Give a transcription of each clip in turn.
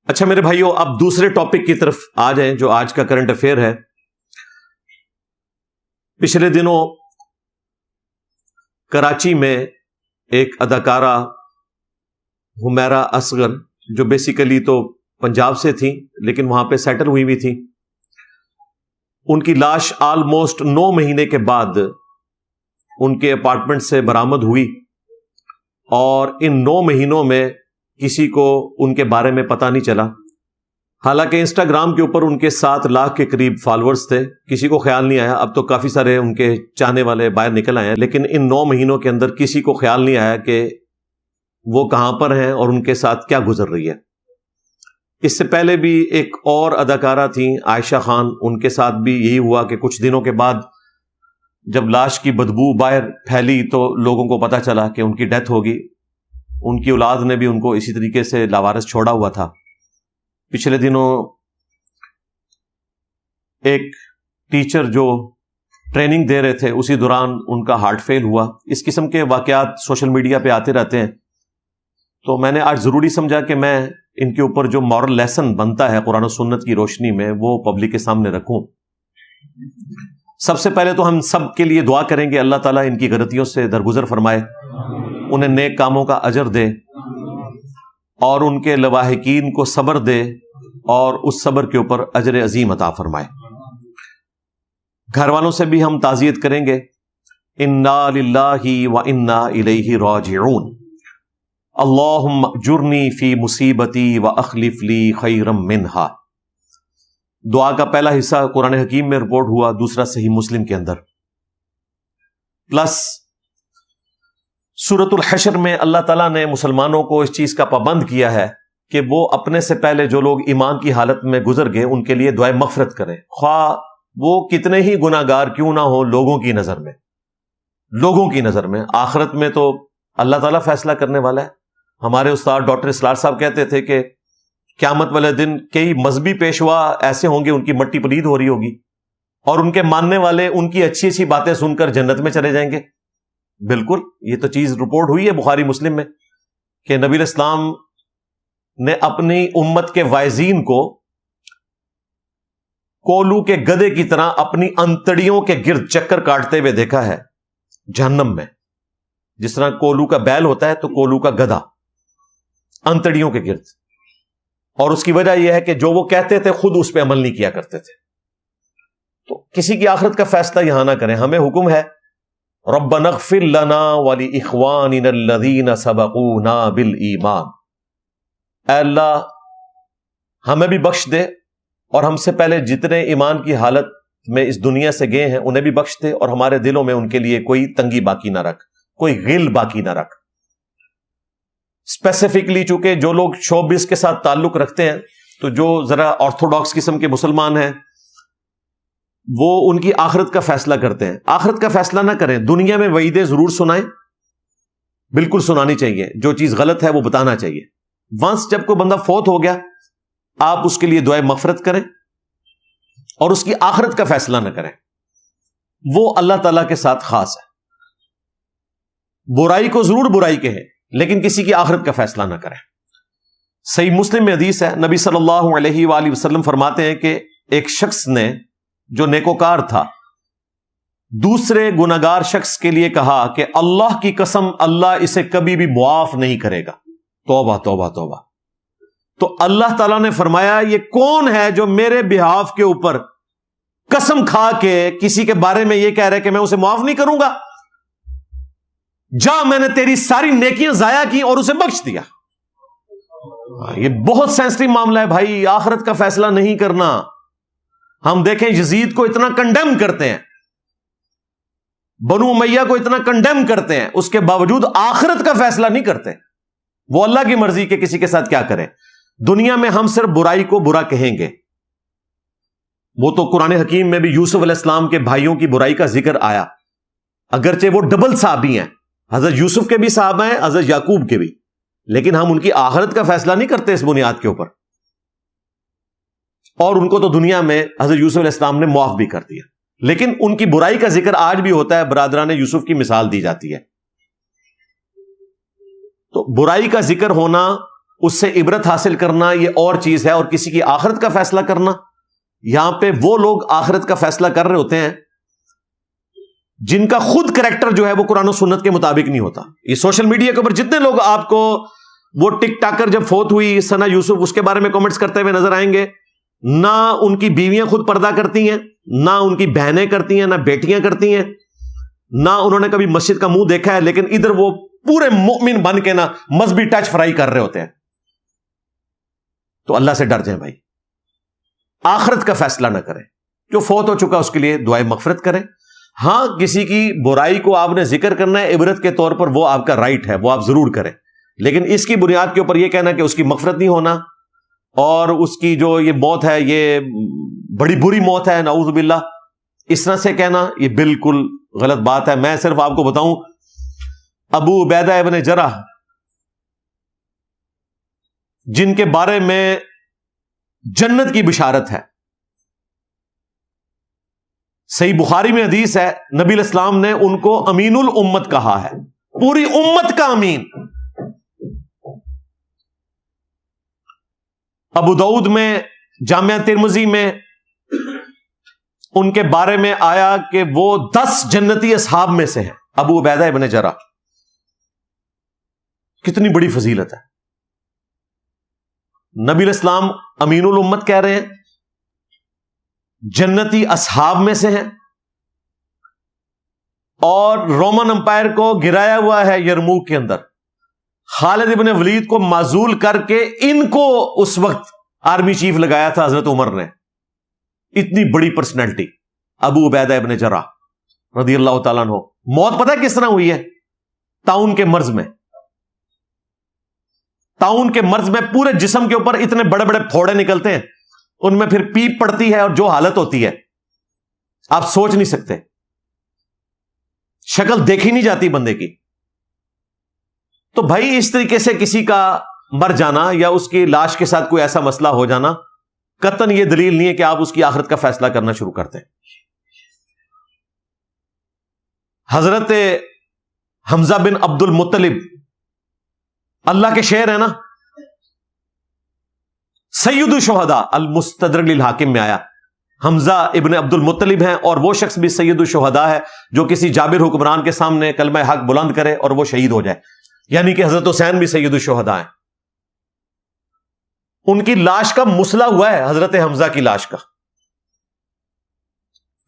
اچھا میرے بھائیوں، اب دوسرے ٹاپک کی طرف آ جائیں جو آج کا کرنٹ افیئر ہے۔ پچھلے دنوں کراچی میں ایک اداکارہ حمیرہ اصغر، جو بیسیکلی تو پنجاب سے تھیں لیکن وہاں پہ سیٹل ہوئی تھیں، ان کی لاش آلموسٹ 9 مہینے کے بعد ان کے اپارٹمنٹ سے برآمد ہوئی، اور ان 9 مہینوں میں کسی کو ان کے بارے میں پتہ نہیں چلا۔ حالانکہ انسٹاگرام کے اوپر ان کے 7 لاکھ کے قریب فالورز تھے، کسی کو خیال نہیں آیا۔ اب تو کافی سارے ان کے چاہنے والے باہر نکل آئے ہیں، لیکن ان 9 مہینوں کے اندر کسی کو خیال نہیں آیا کہ وہ کہاں پر ہیں اور ان کے ساتھ کیا گزر رہی ہے۔ اس سے پہلے بھی ایک اور اداکارہ تھیں عائشہ خان، ان کے ساتھ بھی یہی ہوا کہ کچھ دنوں کے بعد جب لاش کی بدبو باہر پھیلی تو لوگوں کو پتہ چلا کہ ان کی ڈیتھ ہوگی۔ ان کی اولاد نے بھی ان کو اسی طریقے سے لاوارث چھوڑا ہوا تھا۔ پچھلے دنوں ایک ٹیچر جو ٹریننگ دے رہے تھے، اسی دوران ان کا ہارٹ فیل ہوا۔ اس قسم کے واقعات سوشل میڈیا پہ آتے رہتے ہیں، تو میں نے آج ضروری سمجھا کہ میں ان کے اوپر جو مورل لیسن بنتا ہے قرآن و سنت کی روشنی میں وہ پبلک کے سامنے رکھوں۔ سب سے پہلے تو ہم سب کے لیے دعا کریں گے اللہ تعالیٰ ان کی غلطیوں سے درگزر فرمائے، انہیں نیک کاموں کا اجر دے، اور ان کے لواحقین کو صبر دے اور اس صبر کے اوپر اجر عظیم عطا فرمائے۔ گھر والوں سے بھی ہم تعزیت کریں گے، انا للہ و انا الیہ راجعون، اللہم اجرنی فی مصیبتی و اخلف لی خیرا منہا۔ دعا کا پہلا حصہ قرآن حکیم میں رپورٹ ہوا، دوسرا صحیح مسلم کے اندر۔ پلس سورۃ الحشر میں اللہ تعالیٰ نے مسلمانوں کو اس چیز کا پابند کیا ہے کہ وہ اپنے سے پہلے جو لوگ ایمان کی حالت میں گزر گئے ان کے لیے دعائے مغفرت کریں، خواہ وہ کتنے ہی گناہ گار کیوں نہ ہو لوگوں کی نظر میں۔ لوگوں کی نظر میں، آخرت میں تو اللہ تعالیٰ فیصلہ کرنے والا ہے۔ ہمارے استاد ڈاکٹر اسرار صاحب کہتے تھے کہ قیامت والے دن کئی مذہبی پیشوا ایسے ہوں گے ان کی مٹی پلید ہو رہی ہوگی، اور ان کے ماننے والے ان کی اچھی اچھی باتیں سن کر جنت میں چلے جائیں گے۔ بالکل، یہ تو چیز رپورٹ ہوئی ہے بخاری مسلم میں کہ نبی علیہ السلام نے اپنی امت کے وائزین کو کولو کے گدھے کی طرح اپنی انتڑیوں کے گرد چکر کاٹتے ہوئے دیکھا ہے جہنم میں۔ جس طرح کولو کا بیل ہوتا ہے تو کولو کا گدھا انتڑیوں کے گرد، اور اس کی وجہ یہ ہے کہ جو وہ کہتے تھے خود اس پہ عمل نہیں کیا کرتے تھے۔ تو کسی کی آخرت کا فیصلہ یہاں نہ کریں۔ ہمیں حکم ہے ربنا اغفر لنا ولاخواننا الذین سبقونا بالایمان، اے اللہ ہمیں بھی بخش دے اور ہم سے پہلے جتنے ایمان کی حالت میں اس دنیا سے گئے ہیں انہیں بھی بخش دے، اور ہمارے دلوں میں ان کے لیے کوئی تنگی باقی نہ رکھ، کوئی غل باقی نہ رکھ۔ اسپیسیفکلی چونکہ جو لوگ شوبز کے ساتھ تعلق رکھتے ہیں، تو جو ذرا آرتھوڈاکس قسم کے مسلمان ہیں وہ ان کی آخرت کا فیصلہ کرتے ہیں۔ آخرت کا فیصلہ نہ کریں، دنیا میں وعیدیں ضرور سنائیں، بالکل سنانی چاہیے، جو چیز غلط ہے وہ بتانا چاہیے۔ ونس جب کوئی بندہ فوت ہو گیا آپ اس کے لیے دعائے مغفرت کریں اور اس کی آخرت کا فیصلہ نہ کریں، وہ اللہ تعالیٰ کے ساتھ خاص ہے۔ برائی کو ضرور برائی کہیں لیکن کسی کی آخرت کا فیصلہ نہ کریں۔ صحیح مسلم میں حدیث ہے، نبی صلی اللہ علیہ وآلہ وسلم فرماتے ہیں کہ ایک شخص نے جو نیکوکار تھا دوسرے گناہگار شخص کے لیے کہا کہ اللہ کی قسم اللہ اسے کبھی بھی معاف نہیں کرے گا۔ توبہ توبہ توبہ۔ تو اللہ تعالیٰ نے فرمایا یہ کون ہے جو میرے بہاف کے اوپر قسم کھا کے کسی کے بارے میں یہ کہہ رہے کہ میں اسے معاف نہیں کروں گا؟ جا، میں نے تیری ساری نیکیاں ضائع کی اور اسے بخش دیا۔ یہ بہت سینسٹیو معاملہ ہے بھائی، آخرت کا فیصلہ نہیں کرنا۔ ہم دیکھیں یزید کو اتنا کنڈیم کرتے ہیں، بنو امیہ کو اتنا کنڈیم کرتے ہیں، اس کے باوجود آخرت کا فیصلہ نہیں کرتے۔ وہ اللہ کی مرضی کہ کسی کے ساتھ کیا کریں۔ دنیا میں ہم صرف برائی کو برا کہیں گے۔ وہ تو قرآن حکیم میں بھی یوسف علیہ السلام کے بھائیوں کی برائی کا ذکر آیا، اگرچہ وہ ڈبل صحابی ہیں، حضرت یوسف کے بھی صحابہ ہیں، حضرت یعقوب کے بھی، لیکن ہم ان کی آخرت کا فیصلہ نہیں کرتے اس بنیاد کے اوپر۔ اور ان کو تو دنیا میں حضرت یوسف علیہ السلام نے معاف بھی کر دیا، لیکن ان کی برائی کا ذکر آج بھی ہوتا ہے، برادران یوسف کی مثال دی جاتی ہے۔ تو برائی کا ذکر ہونا اس سے عبرت حاصل کرنا یہ اور چیز ہے، اور کسی کی آخرت کا فیصلہ کرنا، یہاں پہ وہ لوگ آخرت کا فیصلہ کر رہے ہوتے ہیں جن کا خود کریکٹر جو ہے وہ قرآن و سنت کے مطابق نہیں ہوتا. یہ سوشل میڈیا کے اوپر جتنے لوگ آپ کو وہ ٹک ٹاکر جب فوت ہوئی ثنا یوسف اس کے بارے میں کامنٹس کرتے ہوئے نظر آئیں گے، نہ ان کی بیویاں خود پردہ کرتی ہیں، نہ ان کی بہنیں کرتی ہیں، نہ بیٹیاں کرتی ہیں، نہ انہوں نے کبھی مسجد کا منہ دیکھا ہے، لیکن ادھر وہ پورے مومن بن کے نہ مذہبی ٹچ فرائی کر رہے ہوتے ہیں. تو اللہ سے ڈر جائیں بھائی، آخرت کا فیصلہ نہ کریں. جو فوت ہو چکا اس کے لیے دعائے مغفرت کریں. ہاں کسی کی برائی کو آپ نے ذکر کرنا ہے عبرت کے طور پر، وہ آپ کا رائٹ ہے، وہ آپ ضرور کریں، لیکن اس کی بنیاد کے اوپر یہ کہنا کہ اس کی مغفرت نہیں ہونا اور اس کی جو یہ موت ہے یہ بڑی بری موت ہے، نعوذ باللہ، اس طرح سے کہنا یہ بالکل غلط بات ہے. میں صرف آپ کو بتاؤں، ابو عبیدہ ابن جرح جن کے بارے میں جنت کی بشارت ہے، صحیح بخاری میں حدیث ہے، نبی علیہ السلام نے ان کو امین الامت کہا ہے، پوری امت کا امین. ابو داؤد میں، جامعہ ترمذی میں ان کے بارے میں آیا کہ وہ 10 جنتی اصحاب میں سے ہیں. ابو عبیدہ ابن جرح، کتنی بڑی فضیلت ہے. نبی علیہ السلام امین الامت کہہ رہے ہیں، جنتی اصحاب میں سے ہیں، اور رومن امپائر کو گرایا ہوا ہے یرموک کے اندر. خالد ابن ولید کو معزول کر کے ان کو اس وقت آرمی چیف لگایا تھا حضرت عمر نے. اتنی بڑی پرسنالٹی ابو عبیدہ ابن جرح رضی اللہ تعالیٰ عنہ. موت پتہ کس طرح ہوئی ہے؟ طاعون کے مرض میں. طاعون کے مرض میں پورے جسم کے اوپر اتنے بڑے بڑے پھوڑے نکلتے ہیں، ان میں پھر پیپ پڑتی ہے اور جو حالت ہوتی ہے آپ سوچ نہیں سکتے، شکل دیکھی نہیں جاتی بندے کی. تو بھائی اس طریقے سے کسی کا مر جانا یا اس کی لاش کے ساتھ کوئی ایسا مسئلہ ہو جانا قطعاً یہ دلیل نہیں ہے کہ آپ اس کی آخرت کا فیصلہ کرنا شروع کرتے ہیں. حضرت حمزہ بن عبد المطلب اللہ کے شعر ہے نا، سید الشہداء، المستدرک للحاکم میں آیا حمزہ ابن عبد المطلب ہیں، اور وہ شخص بھی سید الشہداء ہے جو کسی جابر حکمران کے سامنے کلمہ حق بلند کرے اور وہ شہید ہو جائے. یعنی کہ حضرت حسین بھی سید الشہداء ہیں. ان کی لاش کا مسئلہ ہوا ہے، حضرت حمزہ کی لاش کا.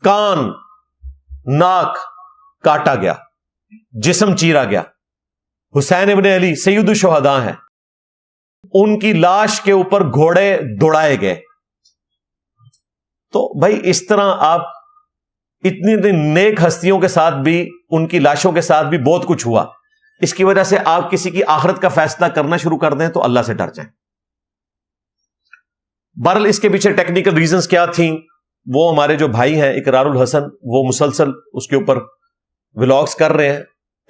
کان، ناک کاٹا گیا، جسم چیرا گیا. حسین ابن علی سید الشہداء ہیں، ان کی لاش کے اوپر گھوڑے دوڑائے گئے. تو بھائی اس طرح آپ اتنی نیک ہستیوں کے ساتھ بھی، ان کی لاشوں کے ساتھ بھی بہت کچھ ہوا. اس کی وجہ سے آپ کسی کی آخرت کا فیصلہ کرنا شروع کر دیں تو اللہ سے ڈر جائیں. بہرحال اس کے پیچھے ٹیکنیکل ریزنز کیا تھیں، وہ ہمارے جو بھائی ہیں اقرار الحسن وہ مسلسل اس کے اوپر ولاگز کر رہے ہیں،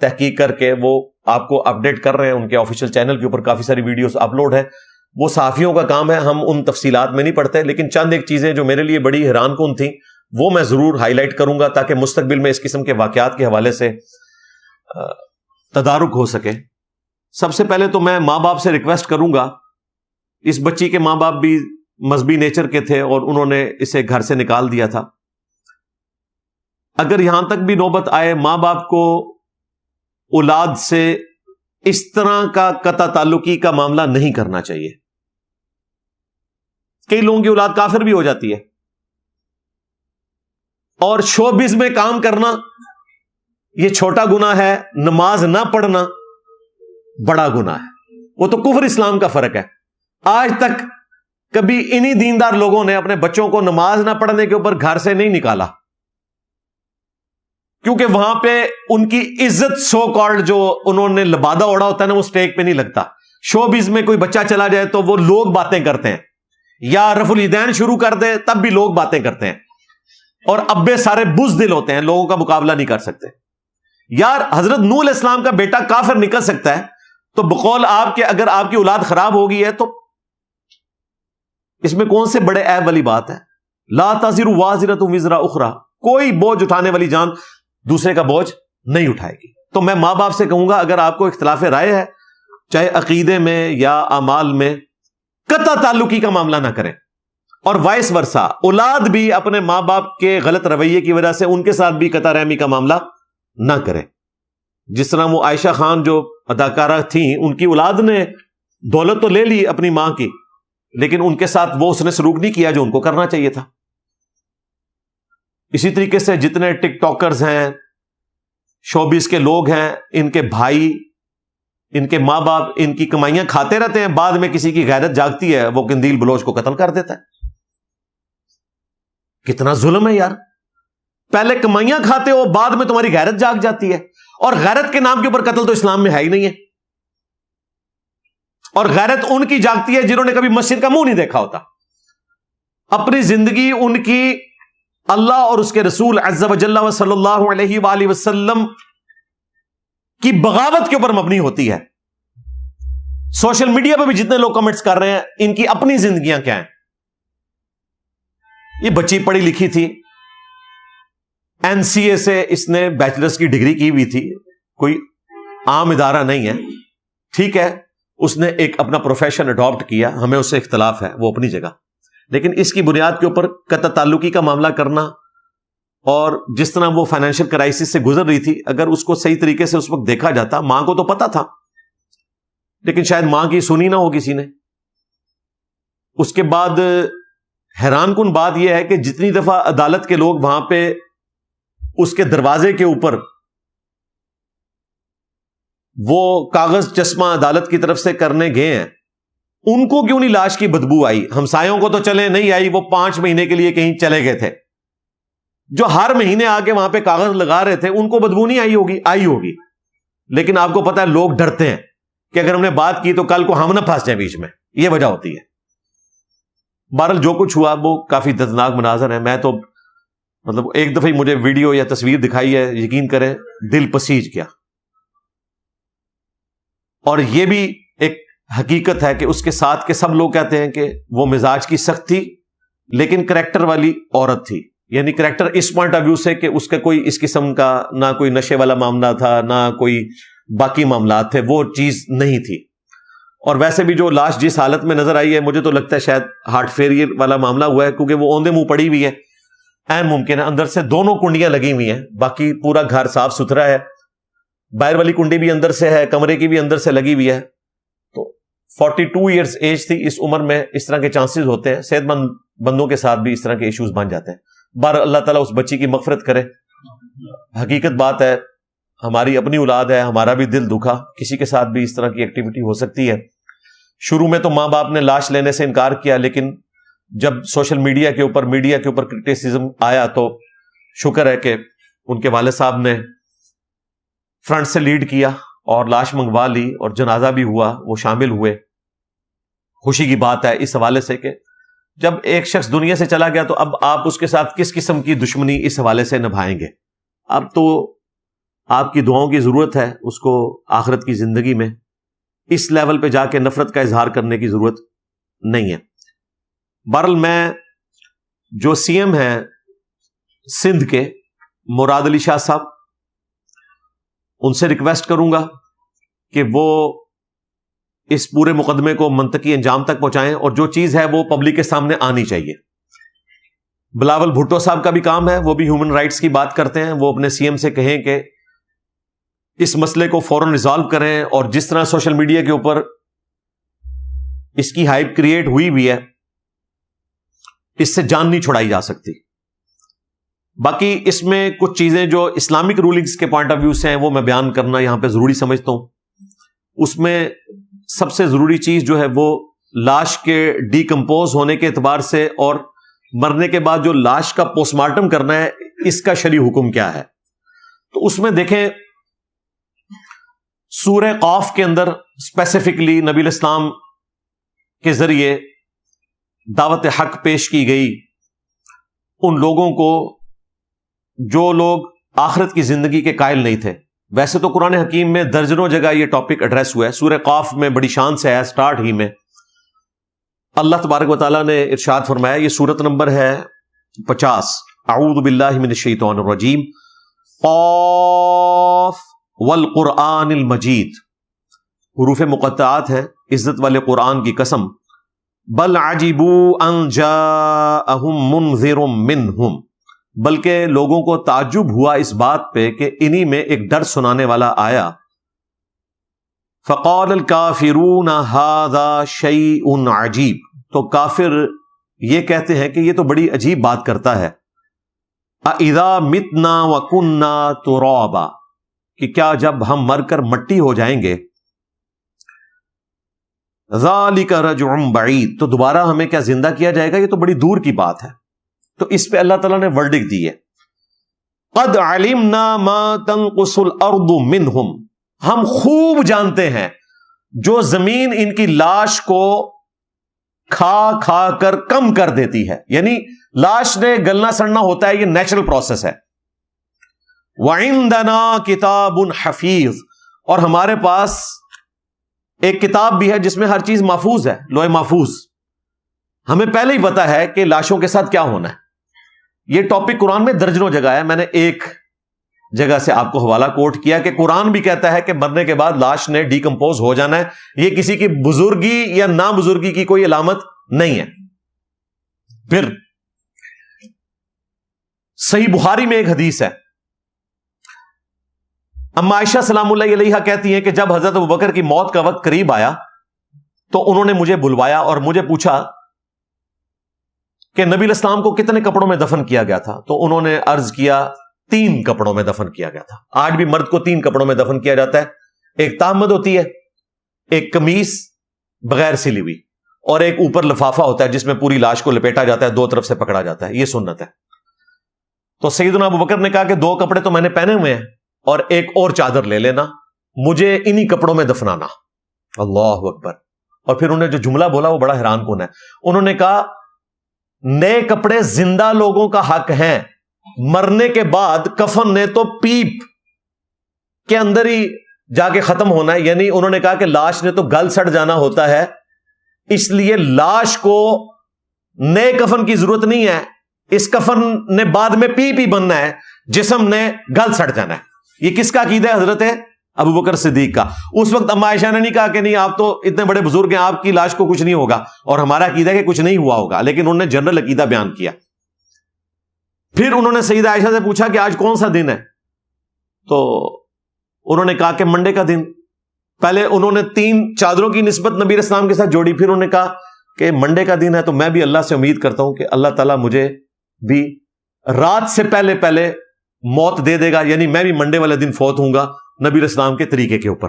تحقیق کر کے وہ آپ کو اپڈیٹ کر رہے ہیں. ان کے آفیشیل چینل کے اوپر کافی ساری ویڈیوز اپلوڈ ہیں. وہ صحافیوں کا کام ہے، ہم ان تفصیلات میں نہیں پڑھتے، لیکن چند ایک چیزیں جو میرے لیے بڑی حیران کن تھیں وہ میں ضرور ہائی لائٹ کروں گا تاکہ مستقبل میں اس قسم کے واقعات کے حوالے سے تدارک ہو سکے. سب سے پہلے تو میں ماں باپ سے ریکویسٹ کروں گا، اس بچی کے ماں باپ بھی مذہبی نیچر کے تھے اور انہوں نے اسے گھر سے نکال دیا تھا. اگر یہاں تک بھی نوبت آئے ماں باپ کو اولاد سے اس طرح کا قطع تعلقی کا معاملہ نہیں کرنا چاہیے. کئی لوگوں کی اولاد کافر بھی ہو جاتی ہے، اور شوبز میں کام کرنا یہ چھوٹا گناہ ہے، نماز نہ پڑھنا بڑا گناہ ہے. وہ تو کفر اسلام کا فرق ہے. آج تک کبھی انہی دیندار لوگوں نے اپنے بچوں کو نماز نہ پڑھنے کے اوپر گھر سے نہیں نکالا، کیونکہ وہاں پہ ان کی عزت سو کالڈ جو انہوں نے لبادہ اوڑا ہوتا ہے نا وہ سٹیک پہ نہیں لگتا. شوبز میں کوئی بچہ چلا جائے تو وہ لوگ باتیں کرتے ہیں، یا رفع الیدین شروع کر دے تب بھی لوگ باتیں کرتے ہیں، اور ابے سارے بزدل ہوتے ہیں، لوگوں کا مقابلہ نہیں کر سکتے. یار حضرت نوح علیہ السلام کا بیٹا کافر نکل سکتا ہے، تو بقول آپ کے اگر آپ کی اولاد خراب ہو گئی ہے تو اس میں کون سے بڑے عیب والی بات ہے؟ لا تزر وازرۃ وزر اخرى، کوئی بوجھ اٹھانے والی جان دوسرے کا بوجھ نہیں اٹھائے گی. تو میں ماں باپ سے کہوں گا اگر آپ کو اختلاف رائے ہے چاہے عقیدے میں یا اعمال میں قطع تعلقی کا معاملہ نہ کریں، اور وائس ورثہ اولاد بھی اپنے ماں باپ کے غلط رویے کی وجہ سے ان کے ساتھ بھی قطع رحمی کا معاملہ نہ کرے۔ جس طرح وہ عائشہ خان جو اداکارہ تھیں، ان کی اولاد نے دولت تو لے لی اپنی ماں کی، لیکن ان کے ساتھ وہ اس نے سلوک نہیں کیا جو ان کو کرنا چاہیے تھا۔ اسی طریقے سے جتنے ٹک ٹاکرز ہیں، شوبیز کے لوگ ہیں، ان کے بھائی، ان کے ماں باپ ان کی کمائیاں کھاتے رہتے ہیں، بعد میں کسی کی غیرت جاگتی ہے، وہ قندیل بلوچ کو قتل کر دیتا ہے۔ کتنا ظلم ہے یار، پہلے کمائیاں کھاتے ہو، بعد میں تمہاری غیرت جاگ جاتی ہے، اور غیرت کے نام کے اوپر قتل تو اسلام میں ہے ہی نہیں ہے۔ اور غیرت ان کی جاگتی ہے جنہوں نے کبھی مسجد کا منہ نہیں دیکھا ہوتا، اپنی زندگی ان کی اللہ اور اس کے رسول عز و جل و صلی اللہ علیہ وآلہ وسلم کی بغاوت کے اوپر مبنی ہوتی ہے۔ سوشل میڈیا پہ بھی جتنے لوگ کمنٹس کر رہے ہیں، ان کی اپنی زندگیاں کیا ہیں۔ یہ بچی پڑھی لکھی تھی، NCA سے اس نے بیچلرز کی ڈگری کی ہوئی تھی، کوئی عام ادارہ نہیں ہے، ٹھیک ہے، اس نے ایک اپنا پروفیشن اڈاپٹ کیا، ہمیں اس سے اختلاف ہے، وہ اپنی جگہ، لیکن اس کی بنیاد کے اوپر قطع تعلقی کا معاملہ کرنا، اور جس طرح وہ فائنینشیل کرائسس سے گزر رہی تھی، اگر اس کو صحیح طریقے سے اس وقت دیکھا جاتا، ماں کو تو پتا تھا لیکن شاید ماں کی سنی نہ ہو کسی نے۔ اس کے بعد حیران کن بات یہ ہے کہ جتنی دفعہ عدالت کے لوگ وہاں پہ اس کے دروازے کے اوپر وہ کاغذ چشمہ عدالت کی طرف سے کرنے گئے ہیں، ان کو کیوں نہیں لاش کی بدبو آئی؟ ہمسایوں کو تو چلے نہیں آئی، وہ 5 مہینے کے لیے کہیں چلے گئے تھے، جو ہر مہینے آ کے وہاں پہ کاغذ لگا رہے تھے ان کو بدبو نہیں آئی ہوگی؟ آئی ہوگی، لیکن آپ کو پتا ہے لوگ ڈرتے ہیں کہ اگر ہم نے بات کی تو کل کو ہم نہ پھنس جائیں بیچ میں، یہ وجہ ہوتی ہے۔ بہرحال جو کچھ ہوا وہ کافی دردناک مناظر ہے۔ میں تو مطلب ایک دفعہ مجھے ویڈیو یا تصویر دکھائی ہے، یقین کریں دل پسیج گیا۔ اور یہ بھی ایک حقیقت ہے کہ اس کے ساتھ کے سب لوگ کہتے ہیں کہ وہ مزاج کی سخت تھی لیکن کریکٹر والی عورت تھی، یعنی کریکٹر اس پوائنٹ آف ویو سے کہ اس کا کوئی اس قسم کا نہ کوئی نشے والا معاملہ تھا، نہ کوئی باقی معاملات تھے، وہ چیز نہیں تھی۔ اور ویسے بھی جو لاش جس حالت میں نظر آئی ہے، مجھے تو لگتا ہے شاید ہارٹ فیلئر والا معاملہ ہوا ہے، کیونکہ وہ اوندے منہ پڑی ہوئی ہے، این ممکن ہے اندر سے دونوں کنڈیاں لگی ہوئی ہیں، باقی پورا گھر صاف ستھرا ہے، باہر والی کنڈی بھی اندر سے ہے، کمرے کی بھی اندر سے لگی ہوئی ہے۔ تو 42 ایئرز ایج تھی، اس عمر میں اس طرح کے چانسز ہوتے ہیں، صحت مند بندوں کے ساتھ بھی اس طرح کے ایشوز بن جاتے ہیں۔ بہر اللہ تعالیٰ اس بچی کی مغفرت کرے۔ حقیقت بات ہے، ہماری اپنی اولاد ہے، ہمارا بھی دل دکھا، کسی کے ساتھ بھی اس طرح کی ایکٹیویٹی ہو سکتی ہے۔ شروع میں تو ماں باپ نے لاش لینے سے انکار کیا، لیکن جب سوشل میڈیا کے اوپر کرٹیسزم آیا تو شکر ہے کہ ان کے والد صاحب نے فرنٹ سے لیڈ کیا اور لاش منگوا لی، اور جنازہ بھی ہوا، وہ شامل ہوئے۔ خوشی کی بات ہے اس حوالے سے کہ جب ایک شخص دنیا سے چلا گیا تو اب آپ اس کے ساتھ کس قسم کی دشمنی اس حوالے سے نبھائیں گے؟ اب تو آپ کی دعاؤں کی ضرورت ہے اس کو آخرت کی زندگی میں، اس لیول پہ جا کے نفرت کا اظہار کرنے کی ضرورت نہیں ہے۔ بہرحال میں جو CM ہیں سندھ کے مراد علی شاہ صاحب، ان سے ریکویسٹ کروں گا کہ وہ اس پورے مقدمے کو منطقی انجام تک پہنچائیں، اور جو چیز ہے وہ پبلک کے سامنے آنی چاہیے۔ بلاول بھٹو صاحب کا بھی کام ہے، وہ بھی ہیومن رائٹس کی بات کرتے ہیں، وہ اپنے CM سے کہیں کہ اس مسئلے کو فوراً ریزالو کریں، اور جس طرح سوشل میڈیا کے اوپر اس کی ہائپ کریٹ ہوئی ہے، اس سے جان نہیں چھڑائی جا سکتی۔ باقی اس میں کچھ چیزیں جو اسلامک رولنگز کے پوائنٹ آف ویو سے ہیں وہ میں بیان کرنا یہاں پہ ضروری سمجھتا ہوں۔ اس میں سب سے ضروری چیز جو ہے وہ لاش کے ڈیکمپوز ہونے کے اعتبار سے اور مرنے کے بعد جو لاش کا پوسٹ مارٹم کرنا ہے، اس کا شرعی حکم کیا ہے۔ تو اس میں دیکھیں سورہ قاف کے اندر اسپیسیفکلی نبی الاسلام کے ذریعے دعوت حق پیش کی گئی ان لوگوں کو جو لوگ آخرت کی زندگی کے قائل نہیں تھے۔ ویسے تو قرآن حکیم میں درجنوں جگہ یہ ٹاپک ایڈریس ہوا ہے، سورہ قاف میں بڑی شان سے ہے، سٹارٹ ہی میں اللہ تبارک و تعالیٰ نے ارشاد فرمایا، یہ سورت نمبر ہے 50، اعوذ باللہ من الشیطان الرجیم، قاف والقرآن المجید، حروف مقطعات ہیں، عزت والے قرآن کی قسم، بل عجبوا ان جاءہم منذر منہم، بلکہ لوگوں کو تعجب ہوا اس بات پہ کہ انہی میں ایک ڈر سنانے والا آیا. فقال الکافرون ھذا شیء عجیب، تو کافر یہ کہتے ہیں کہ یہ تو بڑی عجیب بات کرتا ہے. اذا متنا وکنا ترابا، کہ کیا جب ہم مر کر مٹی ہو جائیں گے، ذالک رجع بعید، تو دوبارہ ہمیں کیا زندہ کیا جائے گا، یہ تو بڑی دور کی بات ہے. تو اس پہ اللہ تعالیٰ نے ورڈک دی ہے، قد علمنا ما تنقص الارض منہم، ہم خوب جانتے ہیں جو زمین ان کی لاش کو کھا کھا کر کم کر دیتی ہے. یعنی لاش نے گلنا سڑنا ہوتا ہے، یہ نیچرل پروسیس ہے. وَعِندَنَا كِتَابٌ حَفِيظٌ، اور ہمارے پاس ایک کتاب بھی ہے جس میں ہر چیز محفوظ ہے، لوح محفوظ. ہمیں پہلے ہی پتا ہے کہ لاشوں کے ساتھ کیا ہونا ہے. یہ ٹاپک قرآن میں درجنوں جگہ ہے. میں نے ایک جگہ سے آپ کو حوالہ کوٹ کیا کہ قرآن بھی کہتا ہے کہ مرنے کے بعد لاش نے ڈیکمپوز ہو جانا ہے. یہ کسی کی بزرگی یا نابزرگی کی کوئی علامت نہیں ہے. پھر صحیح بخاری میں ایک حدیث ہے، اما عائشہ سلام اللہ علیہا کہتی ہیں کہ جب حضرت ابوبکر کی موت کا وقت قریب آیا تو انہوں نے مجھے بلوایا اور مجھے پوچھا کہ نبی الاسلام کو کتنے کپڑوں میں دفن کیا گیا تھا. تو انہوں نے عرض کیا 3 کپڑوں میں دفن کیا گیا تھا. آج بھی مرد کو 3 کپڑوں میں دفن کیا جاتا ہے. ایک تہمد ہوتی ہے، ایک قمیص بغیر سلی ہوئی، اور ایک اوپر لفافہ ہوتا ہے جس میں پوری لاش کو لپیٹا جاتا ہے، 2 طرف سے پکڑا جاتا ہے. یہ سنت ہے. تو سیدنا ابوبکر نے کہا کہ 2 کپڑے تو میں نے پہنے ہوئے ہیں اور ایک اور چادر لے لینا، مجھے انہی کپڑوں میں دفنانا. اللہ اکبر. اور پھر انہوں نے جو جملہ بولا وہ بڑا حیران کن ہے. انہوں نے کہا نئے کپڑے زندہ لوگوں کا حق ہیں، مرنے کے بعد کفن نے تو پیپ کے اندر ہی جا کے ختم ہونا ہے. یعنی انہوں نے کہا کہ لاش نے تو گل سڑ جانا ہوتا ہے، اس لیے لاش کو نئے کفن کی ضرورت نہیں ہے. اس کفن نے بعد میں پیپ ہی بننا ہے، جسم نے گل سڑ جانا ہے. یہ کس کا عقیدہ ہے؟ حضرت ابوبکر صدیق کا. اس وقت اما عائشہ نے نہیں کہا کہ نہیں آپ تو اتنے بڑے بزرگ ہیں، آپ کی لاش کو کچھ نہیں ہوگا، اور ہمارا عقیدہ ہے کہ کچھ نہیں ہوا ہوگا. لیکن انہوں نے جنرل عقیدہ بیان کیا. پھر انہوں نے سیدہ عائشہ سے پوچھا کہ آج کون سا دن ہے؟ تو انہوں نے کہا کہ منڈے کا دن. پہلے انہوں نے 3 چادروں کی نسبت نبی اسلام کے ساتھ جوڑی. پھر انہوں نے کہا کہ منڈے کا دن ہے تو میں بھی اللہ سے امید کرتا ہوں کہ اللہ تعالیٰ مجھے بھی رات سے پہلے پہلے موت دے دے گا، یعنی میں بھی منڈے والے دن فوت ہوں گا نبی اسلام کے طریقے کے اوپر.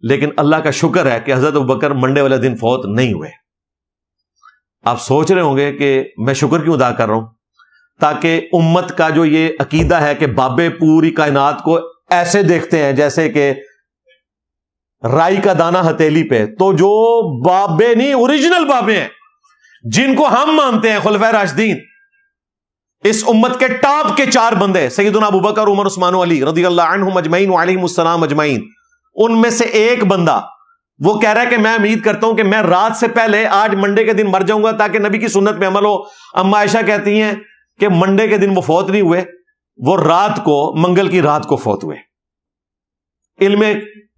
لیکن اللہ کا شکر ہے کہ حضرت ابوبکر منڈے والے دن فوت نہیں ہوئے. آپ سوچ رہے ہوں گے کہ میں شکر کیوں ادا کر رہا ہوں؟ تاکہ امت کا جو یہ عقیدہ ہے کہ بابے پوری کائنات کو ایسے دیکھتے ہیں جیسے کہ رائی کا دانہ ہتھیلی پہ، تو جو بابے نہیں اوریجنل بابے ہیں جن کو ہم مانتے ہیں خلفائے راشدین، اس امت کے ٹاپ کے 4 بندے سیدنا ابوبکر، عمر، عثمان و علی رضی اللہ عنہم اجمعین وعلیہم السلام اجمعین، ان میں سے ایک بندہ وہ کہہ رہا ہے کہ میں امید کرتا ہوں کہ میں رات سے پہلے آج منڈے کے دن مر جاؤں گا تاکہ نبی کی سنت میں عمل ہو. اما عائشہ کہتی ہیں کہ منڈے کے دن وہ فوت نہیں ہوئے، وہ رات کو، منگل کی رات کو فوت ہوئے. علم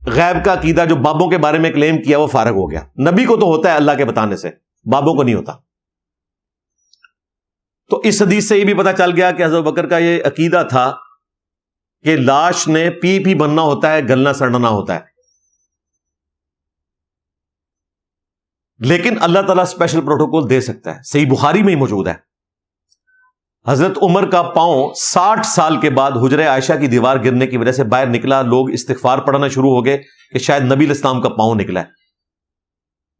غیب کا عقیدہ جو بابوں کے بارے میں کلیم کیا وہ فارغ ہو گیا. نبی کو تو ہوتا ہے اللہ کے بتانے سے، بابوں کو نہیں ہوتا. تو اس حدیث سے یہ بھی پتا چل گیا کہ حضرت بکر کا یہ عقیدہ تھا کہ لاش نے پیپ ہی بننا ہوتا ہے، گلنا سڑنا ہوتا ہے. لیکن اللہ تعالیٰ اسپیشل پروٹوکول دے سکتا ہے. صحیح بخاری میں ہی موجود ہے. حضرت عمر کا پاؤں 60 سال کے بعد حجرہ عائشہ کی دیوار گرنے کی وجہ سے باہر نکلا. لوگ استغفار پڑھنا شروع ہو گئے کہ شاید نبی الاسلام کا پاؤں نکلا ہے.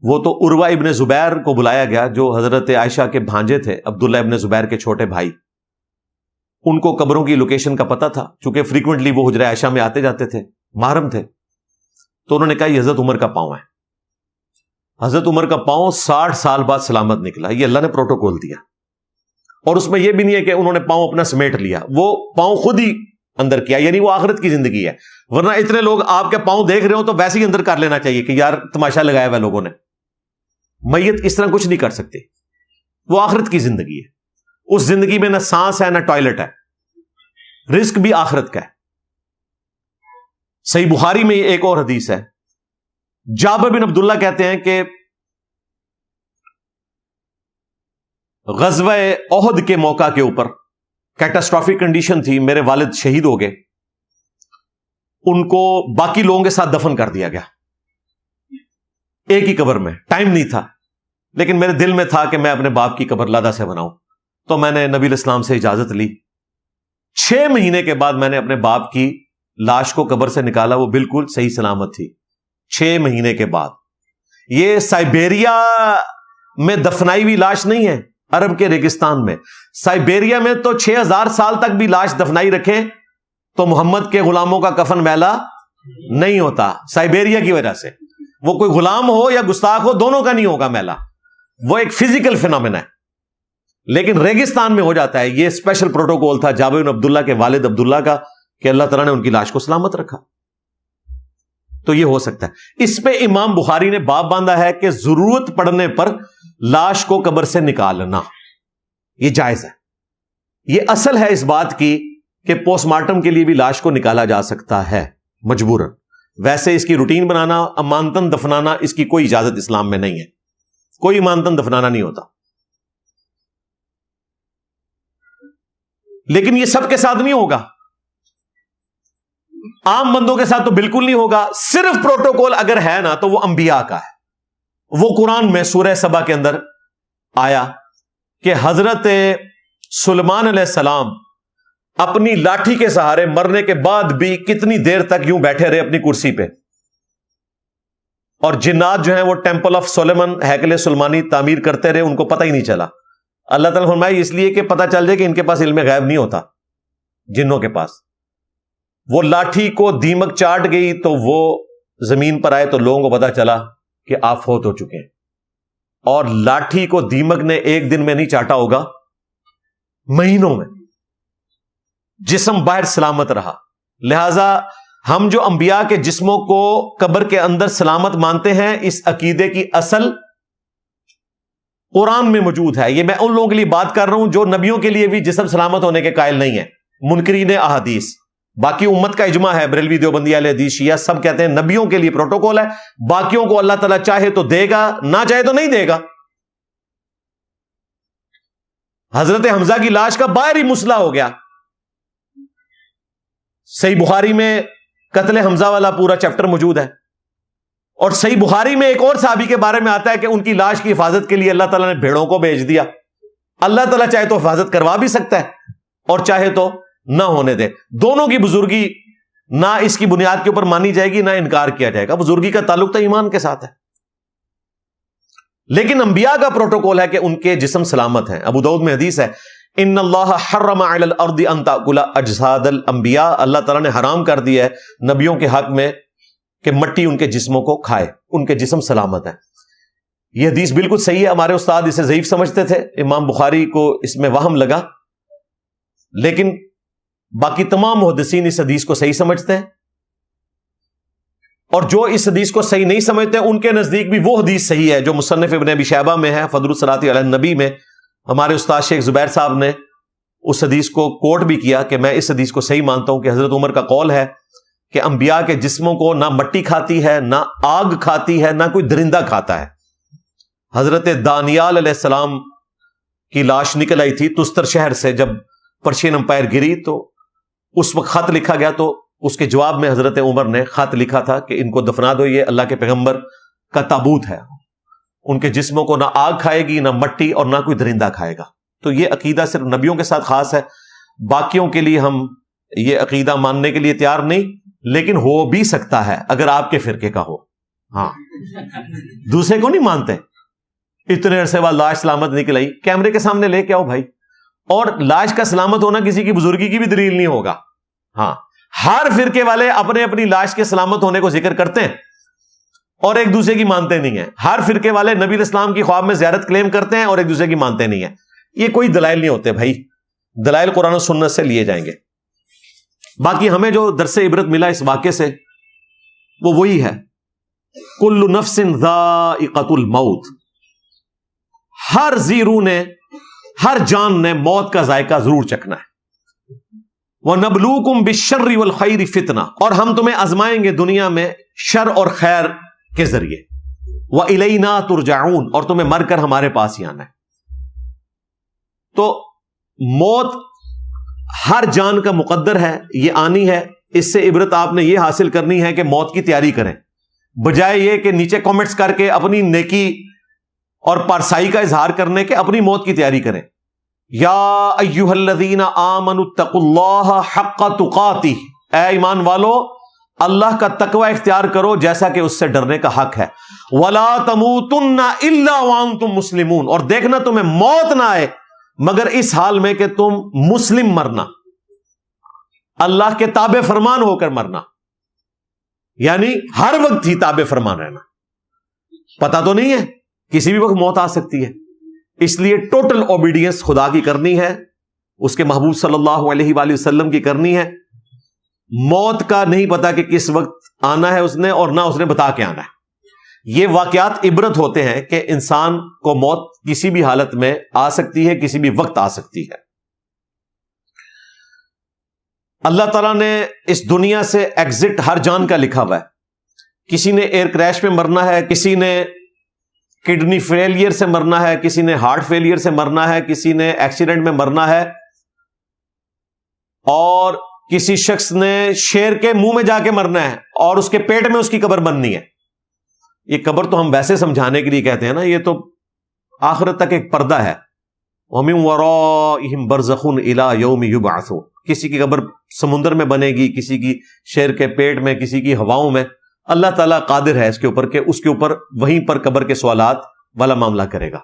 وہ تو عروہ ابن زبیر کو بلایا گیا جو حضرت عائشہ کے بھانجے تھے، عبداللہ ابن زبیر کے چھوٹے بھائی. ان کو قبروں کی لوکیشن کا پتہ تھا چونکہ فریکوینٹلی وہ حجرہ عائشہ میں آتے جاتے تھے، محرم تھے. تو انہوں نے کہا یہ حضرت عمر کا پاؤں ہے. حضرت عمر کا پاؤں 60 سال بعد سلامت نکلا. یہ اللہ نے پروٹوکول دیا. اور اس میں یہ بھی نہیں ہے کہ انہوں نے پاؤں اپنا سمیٹ لیا، وہ پاؤں خود ہی اندر کیا، یعنی وہ آخرت کی زندگی ہے. ورنہ اتنے لوگ آپ کے پاؤں دیکھ رہے ہو تو ویسے ہی اندر کر لینا چاہیے کہ یار تماشا لگایا ہوا لوگوں نے. میت اس طرح کچھ نہیں کر سکتے. وہ آخرت کی زندگی ہے. اس زندگی میں نہ سانس ہے نہ ٹوائلٹ ہے. رزق بھی آخرت کا ہے. صحیح بخاری میں ایک اور حدیث ہے، جابر بن عبداللہ کہتے ہیں کہ غزوہ احد کے موقع کے اوپر کیٹاسٹرافک کنڈیشن تھی، میرے والد شہید ہو گئے، ان کو باقی لوگوں کے ساتھ دفن کر دیا گیا ایک ہی قبر میں، ٹائم نہیں تھا، لیکن میرے دل میں تھا کہ میں اپنے باپ کی قبر لادہ سے بناؤں، تو میں نے نبی علیہ السلام سے اجازت لی۔ 6 مہینے کے بعد میں نے اپنے باپ کی لاش کو قبر سے نکالا، وہ بالکل صحیح سلامت تھی 6 مہینے کے بعد۔ یہ سائبیریا میں دفنائی ہوئی لاش نہیں ہے، عرب کے ریگستان میں، سائبیریا میں تو 6000 سال تک بھی لاش دفنائی رکھیں تو محمد کے غلاموں کا کفن میلا نہیں ہوتا، سائبیریا کی وجہ سے۔ وہ کوئی غلام ہو یا گستاخ ہو، دونوں کا نہیں ہوگا میلا، وہ ایک فزیکل فینومینا ہے، لیکن ریگستان میں ہو جاتا ہے۔ یہ اسپیشل پروٹوکول تھا جابر بن عبداللہ کے والد عبداللہ کا کہ اللہ تعالیٰ نے ان کی لاش کو سلامت رکھا، تو یہ ہو سکتا ہے۔ اس پہ امام بخاری نے باب باندھا ہے کہ ضرورت پڑنے پر لاش کو قبر سے نکالنا یہ جائز ہے۔ یہ اصل ہے اس بات کی کہ پوسٹ مارٹم کے لیے بھی لاش کو نکالا جا سکتا ہے مجبوراً، ویسے اس کی روٹین بنانا، امانتن دفنانا، اس کی کوئی اجازت اسلام میں نہیں ہے، کوئی امانتن دفنانا نہیں ہوتا۔ لیکن یہ سب کے ساتھ نہیں ہوگا، عام بندوں کے ساتھ تو بالکل نہیں ہوگا۔ صرف پروٹوکول اگر ہے نا تو وہ انبیاء کا ہے۔ وہ قرآن میں سورہ سبا کے اندر آیا کہ حضرت سلیمان علیہ السلام اپنی لاٹھی کے سہارے مرنے کے بعد بھی کتنی دیر تک یوں بیٹھے رہے اپنی کرسی پہ، اور جنات جو ہیں وہ ٹیمپل آف سلیمان، ہیکل سلیمانی تعمیر کرتے رہے، ان کو پتہ ہی نہیں چلا۔ اللہ تعالیٰ فرمائے اس لیے کہ پتہ چل جائے کہ ان کے پاس علم غیب نہیں ہوتا، جنوں کے پاس۔ وہ لاٹھی کو دیمک چاٹ گئی تو وہ زمین پر آئے تو لوگوں کو پتہ چلا کہ آپ فوت ہو چکے ہیں، اور لاٹھی کو دیمک نے ایک دن میں نہیں چاٹا ہوگا، مہینوں میں، جسم باہر سلامت رہا۔ لہذا ہم جو انبیاء کے جسموں کو قبر کے اندر سلامت مانتے ہیں، اس عقیدے کی اصل قرآن میں موجود ہے۔ یہ میں ان لوگوں کے لیے بات کر رہا ہوں جو نبیوں کے لیے بھی جسم سلامت ہونے کے قائل نہیں ہیں، منکرین احادیث۔ باقی امت کا اجماع ہے، بریلوی، دیوبندی، اہل حدیث، شیعہ، سب کہتے ہیں نبیوں کے لیے پروٹوکول ہے، باقیوں کو اللہ تعالیٰ چاہے تو دے گا، نہ چاہے تو نہیں دے گا۔ حضرت حمزہ کی لاش کا باہر ہی مسئلہ ہو گیا، صحیح بخاری میں قتل حمزہ والا پورا چیپٹر موجود ہے، اور صحیح بخاری میں ایک اور صحابی کے بارے میں آتا ہے کہ ان کی لاش کی حفاظت کے لیے اللہ تعالیٰ نے بھیڑوں کو بھیج دیا۔ اللہ تعالیٰ چاہے تو حفاظت کروا بھی سکتا ہے اور چاہے تو نہ ہونے دے۔ دونوں کی بزرگی نہ اس کی بنیاد کے اوپر مانی جائے گی، نہ انکار کیا جائے گا، بزرگی کا تعلق تو ایمان کے ساتھ ہے۔ لیکن انبیاء کا پروٹوکول ہے کہ ان کے جسم سلامت ہیں۔ ابو داؤد میں حدیث ہے، ان اللہ حرم علی الارض ان تاکل اجساد الانبیاء، اللہ تعالیٰ نے حرام کر دیا ہے نبیوں کے حق میں کہ مٹی ان کے جسموں کو کھائے، ان کے جسم سلامت ہیں۔ یہ حدیث بالکل صحیح ہے، ہمارے استاد اسے ضعیف سمجھتے تھے، امام بخاری کو اس میں وہم لگا، لیکن باقی تمام محدثین اس حدیث کو صحیح سمجھتے ہیں، اور جو اس حدیث کو صحیح نہیں سمجھتے ان کے نزدیک بھی وہ حدیث صحیح ہے جو مصنف ابن ابی شیبہ میں ہے، فضل الصلاۃ علی النبی میں۔ ہمارے استاد شیخ زبیر صاحب نے اس حدیث کو کوٹ بھی کیا کہ میں اس حدیث کو صحیح مانتا ہوں کہ حضرت عمر کا قول ہے کہ انبیاء کے جسموں کو نہ مٹی کھاتی ہے، نہ آگ کھاتی ہے، نہ کوئی درندہ کھاتا ہے۔ حضرت دانیال علیہ السلام کی لاش نکل آئی تھی تستر شہر سے، جب پرشین امپائر گری تو اس وقت خط لکھا گیا، تو اس کے جواب میں حضرت عمر نے خط لکھا تھا کہ ان کو دفنا دو، یہ اللہ کے پیغمبر کا تابوت ہے، ان کے جسموں کو نہ آگ کھائے گی، نہ مٹی، اور نہ کوئی درندہ کھائے گا۔ تو یہ عقیدہ صرف نبیوں کے ساتھ خاص ہے، باقیوں کے لیے ہم یہ عقیدہ ماننے کے لیے تیار نہیں، لیکن ہو بھی سکتا ہے اگر آپ کے فرقے کا ہو۔ ہاں، دوسرے کو نہیں مانتے، اتنے عرصے بعد لاش سلامت نکل آئی، کیمرے کے سامنے لے کے آؤ بھائی۔ اور لاش کا سلامت ہونا کسی کی بزرگی کی بھی دلیل نہیں ہوگا۔ ہاں، ہر فرقے والے اپنے اپنی لاش کے سلامت ہونے کو ذکر کرتے ہیں اور ایک دوسرے کی مانتے نہیں ہیں۔ ہر فرقے والے نبی علیہ السلام کی خواب میں زیارت کلیم کرتے ہیں اور ایک دوسرے کی مانتے نہیں ہیں۔ یہ کوئی دلائل نہیں ہوتے بھائی، دلائل قرآن و سنت سے لیے جائیں گے۔ باقی ہمیں جو درس عبرت ملا اس واقعے سے وہ وہی ہے، کل نفس ذائقۃ الموت، ہر ذی روح نے، ہر جان نے موت کا ذائقہ ضرور چکھنا ہے۔ وَنَبْلُوكُمْ بِالشَّرِّ وَالْخَيْرِ فِتْنَةً، اور ہم تمہیں آزمائیں گے دنیا میں شر اور خیر کے ذریعے، وَإِلَيْنَا تُرْجَعُونَ، اور تمہیں مر کر ہمارے پاس ہی آنا ہے۔ تو موت ہر جان کا مقدر ہے، یہ آنی ہے۔ اس سے عبرت آپ نے یہ حاصل کرنی ہے کہ موت کی تیاری کریں، بجائے یہ کہ نیچے کامنٹس کر کے اپنی نیکی اور پارسائی کا اظہار کرنے کے اپنی موت کی تیاری کریں۔ یا ایھا الذین آمنوا اتقوا اللہ حق تقاتہ، اے ایمان والو اللہ کا تقوی اختیار کرو جیسا کہ اس سے ڈرنے کا حق ہے۔ ولا تموتن الا وانتم مسلمون، اور دیکھنا تمہیں موت نہ آئے مگر اس حال میں کہ تم مسلم مرنا، اللہ کے تابع فرمان ہو کر مرنا، یعنی ہر وقت ہی تابع فرمان رہنا۔ پتہ تو نہیں ہے، کسی بھی وقت موت آ سکتی ہے، اس لیے ٹوٹل اوبیڈینس خدا کی کرنی ہے، اس کے محبوب صلی اللہ علیہ وآلہ وسلم کی کرنی ہے۔ موت کا نہیں پتا کہ کس وقت آنا ہے اس نے، اور نہ اس نے بتا کے آنا ہے۔ یہ واقعات عبرت ہوتے ہیں کہ انسان کو موت کسی بھی حالت میں آ سکتی ہے، کسی بھی وقت آ سکتی ہے۔ اللہ تعالیٰ نے اس دنیا سے ایگزٹ ہر جان کا لکھا ہوا ہے۔ کسی نے ایئر کریش میں مرنا ہے، کسی نے کڈنی فیلئر سے مرنا ہے، کسی نے ہارٹ فیلئر سے مرنا ہے، کسی نے ایکسیڈنٹ میں مرنا ہے، اور کسی شخص نے شیر کے منہ میں جا کے مرنا ہے اور اس کے پیٹ میں اس کی قبر بننی ہے۔ یہ قبر تو ہم ویسے سمجھانے کے لیے کہتے ہیں نا، یہ تو آخرت تک ایک پردہ ہے۔ وَمِن وَرَائِهِمْ بَرْزَخٌ إِلَىٰ يَوْمِ يُبْعَثُونَ، کسی کی قبر سمندر میں بنے گی، کسی کی شیر کے پیٹ میں، کسی کی ہواؤں میں۔ اللہ تعالیٰ قادر ہے اس کے اوپر کہ اس کے اوپر وہیں پر قبر کے سوالات والا معاملہ کرے گا۔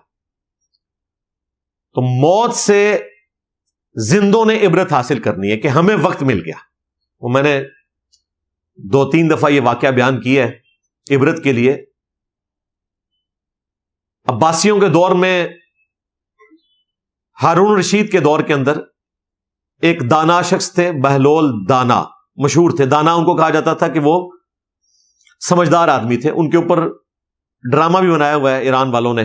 تو موت سے زندوں نے عبرت حاصل کرنی ہے کہ ہمیں وقت مل گیا۔ وہ میں نے 2-3 دفعہ یہ واقعہ بیان کیا ہے عبرت کے لیے۔ عباسیوں کے دور میں، ہارون رشید کے دور کے اندر ایک دانا شخص تھے، بہلول دانا مشہور تھے۔ دانا ان کو کہا جاتا تھا کہ وہ سمجھدار آدمی تھے۔ ان کے اوپر ڈرامہ بھی بنایا ہوا ہے ایران والوں نے،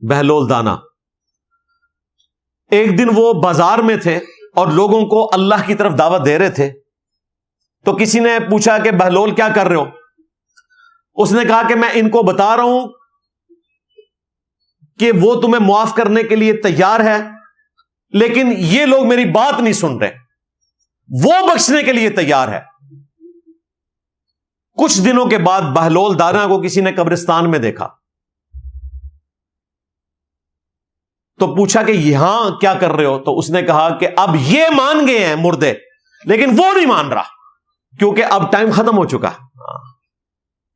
بہلول دانا۔ ایک دن وہ بازار میں تھے اور لوگوں کو اللہ کی طرف دعوت دے رہے تھے، تو کسی نے پوچھا کہ بہلول کیا کر رہے ہو؟ اس نے کہا کہ میں ان کو بتا رہا ہوں کہ وہ تمہیں معاف کرنے کے لیے تیار ہے، لیکن یہ لوگ میری بات نہیں سن رہے، وہ بخشنے کے لیے تیار ہے۔ کچھ دنوں کے بعد بہلول دانا کو کسی نے قبرستان میں دیکھا، تو پوچھا کہ یہاں کیا کر رہے ہو؟ تو اس نے کہا کہ اب یہ مان گئے ہیں مردے، لیکن وہ نہیں مان رہا کیونکہ اب ٹائم ختم ہو چکا۔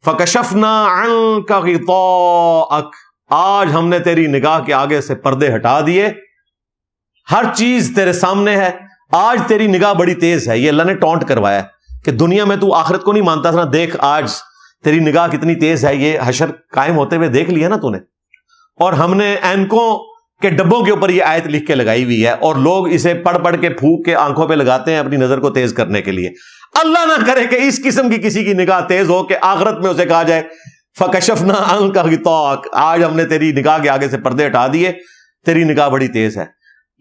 فَكَشَفْنَا عَنْكَ غِطَاءَكَ، آج ہم نے تیری نگاہ کے آگے سے پردے ہٹا دیے، ہر چیز تیرے سامنے ہے، آج تیری نگاہ بڑی تیز ہے۔ یہ اللہ نے ٹونٹ کروایا کہ دنیا میں تو آخرت کو نہیں مانتا تھا نا، دیکھ آج تیری نگاہ کتنی تیز ہے، یہ حشر قائم ہوتے ہوئے دیکھ لیا نا تو نے۔ اور ہم نے اینکوں کے ڈبوں کے اوپر یہ آیت لکھ کے لگائی ہوئی ہے، اور لوگ اسے پڑھ پڑھ کے پھونک کے آنکھوں پہ لگاتے ہیں اپنی نظر کو تیز کرنے کے لیے۔ اللہ نہ کرے کہ اس قسم کی کسی کی نگاہ تیز ہو کہ آخرت میں اسے کہا جائے فَكَشَفْنَا عَنْكَ غِطَاءَكَ، آج ہم نے تیری نگاہ کے آگے سے پردے ہٹا دیے، تیری نگاہ بڑی تیز ہے۔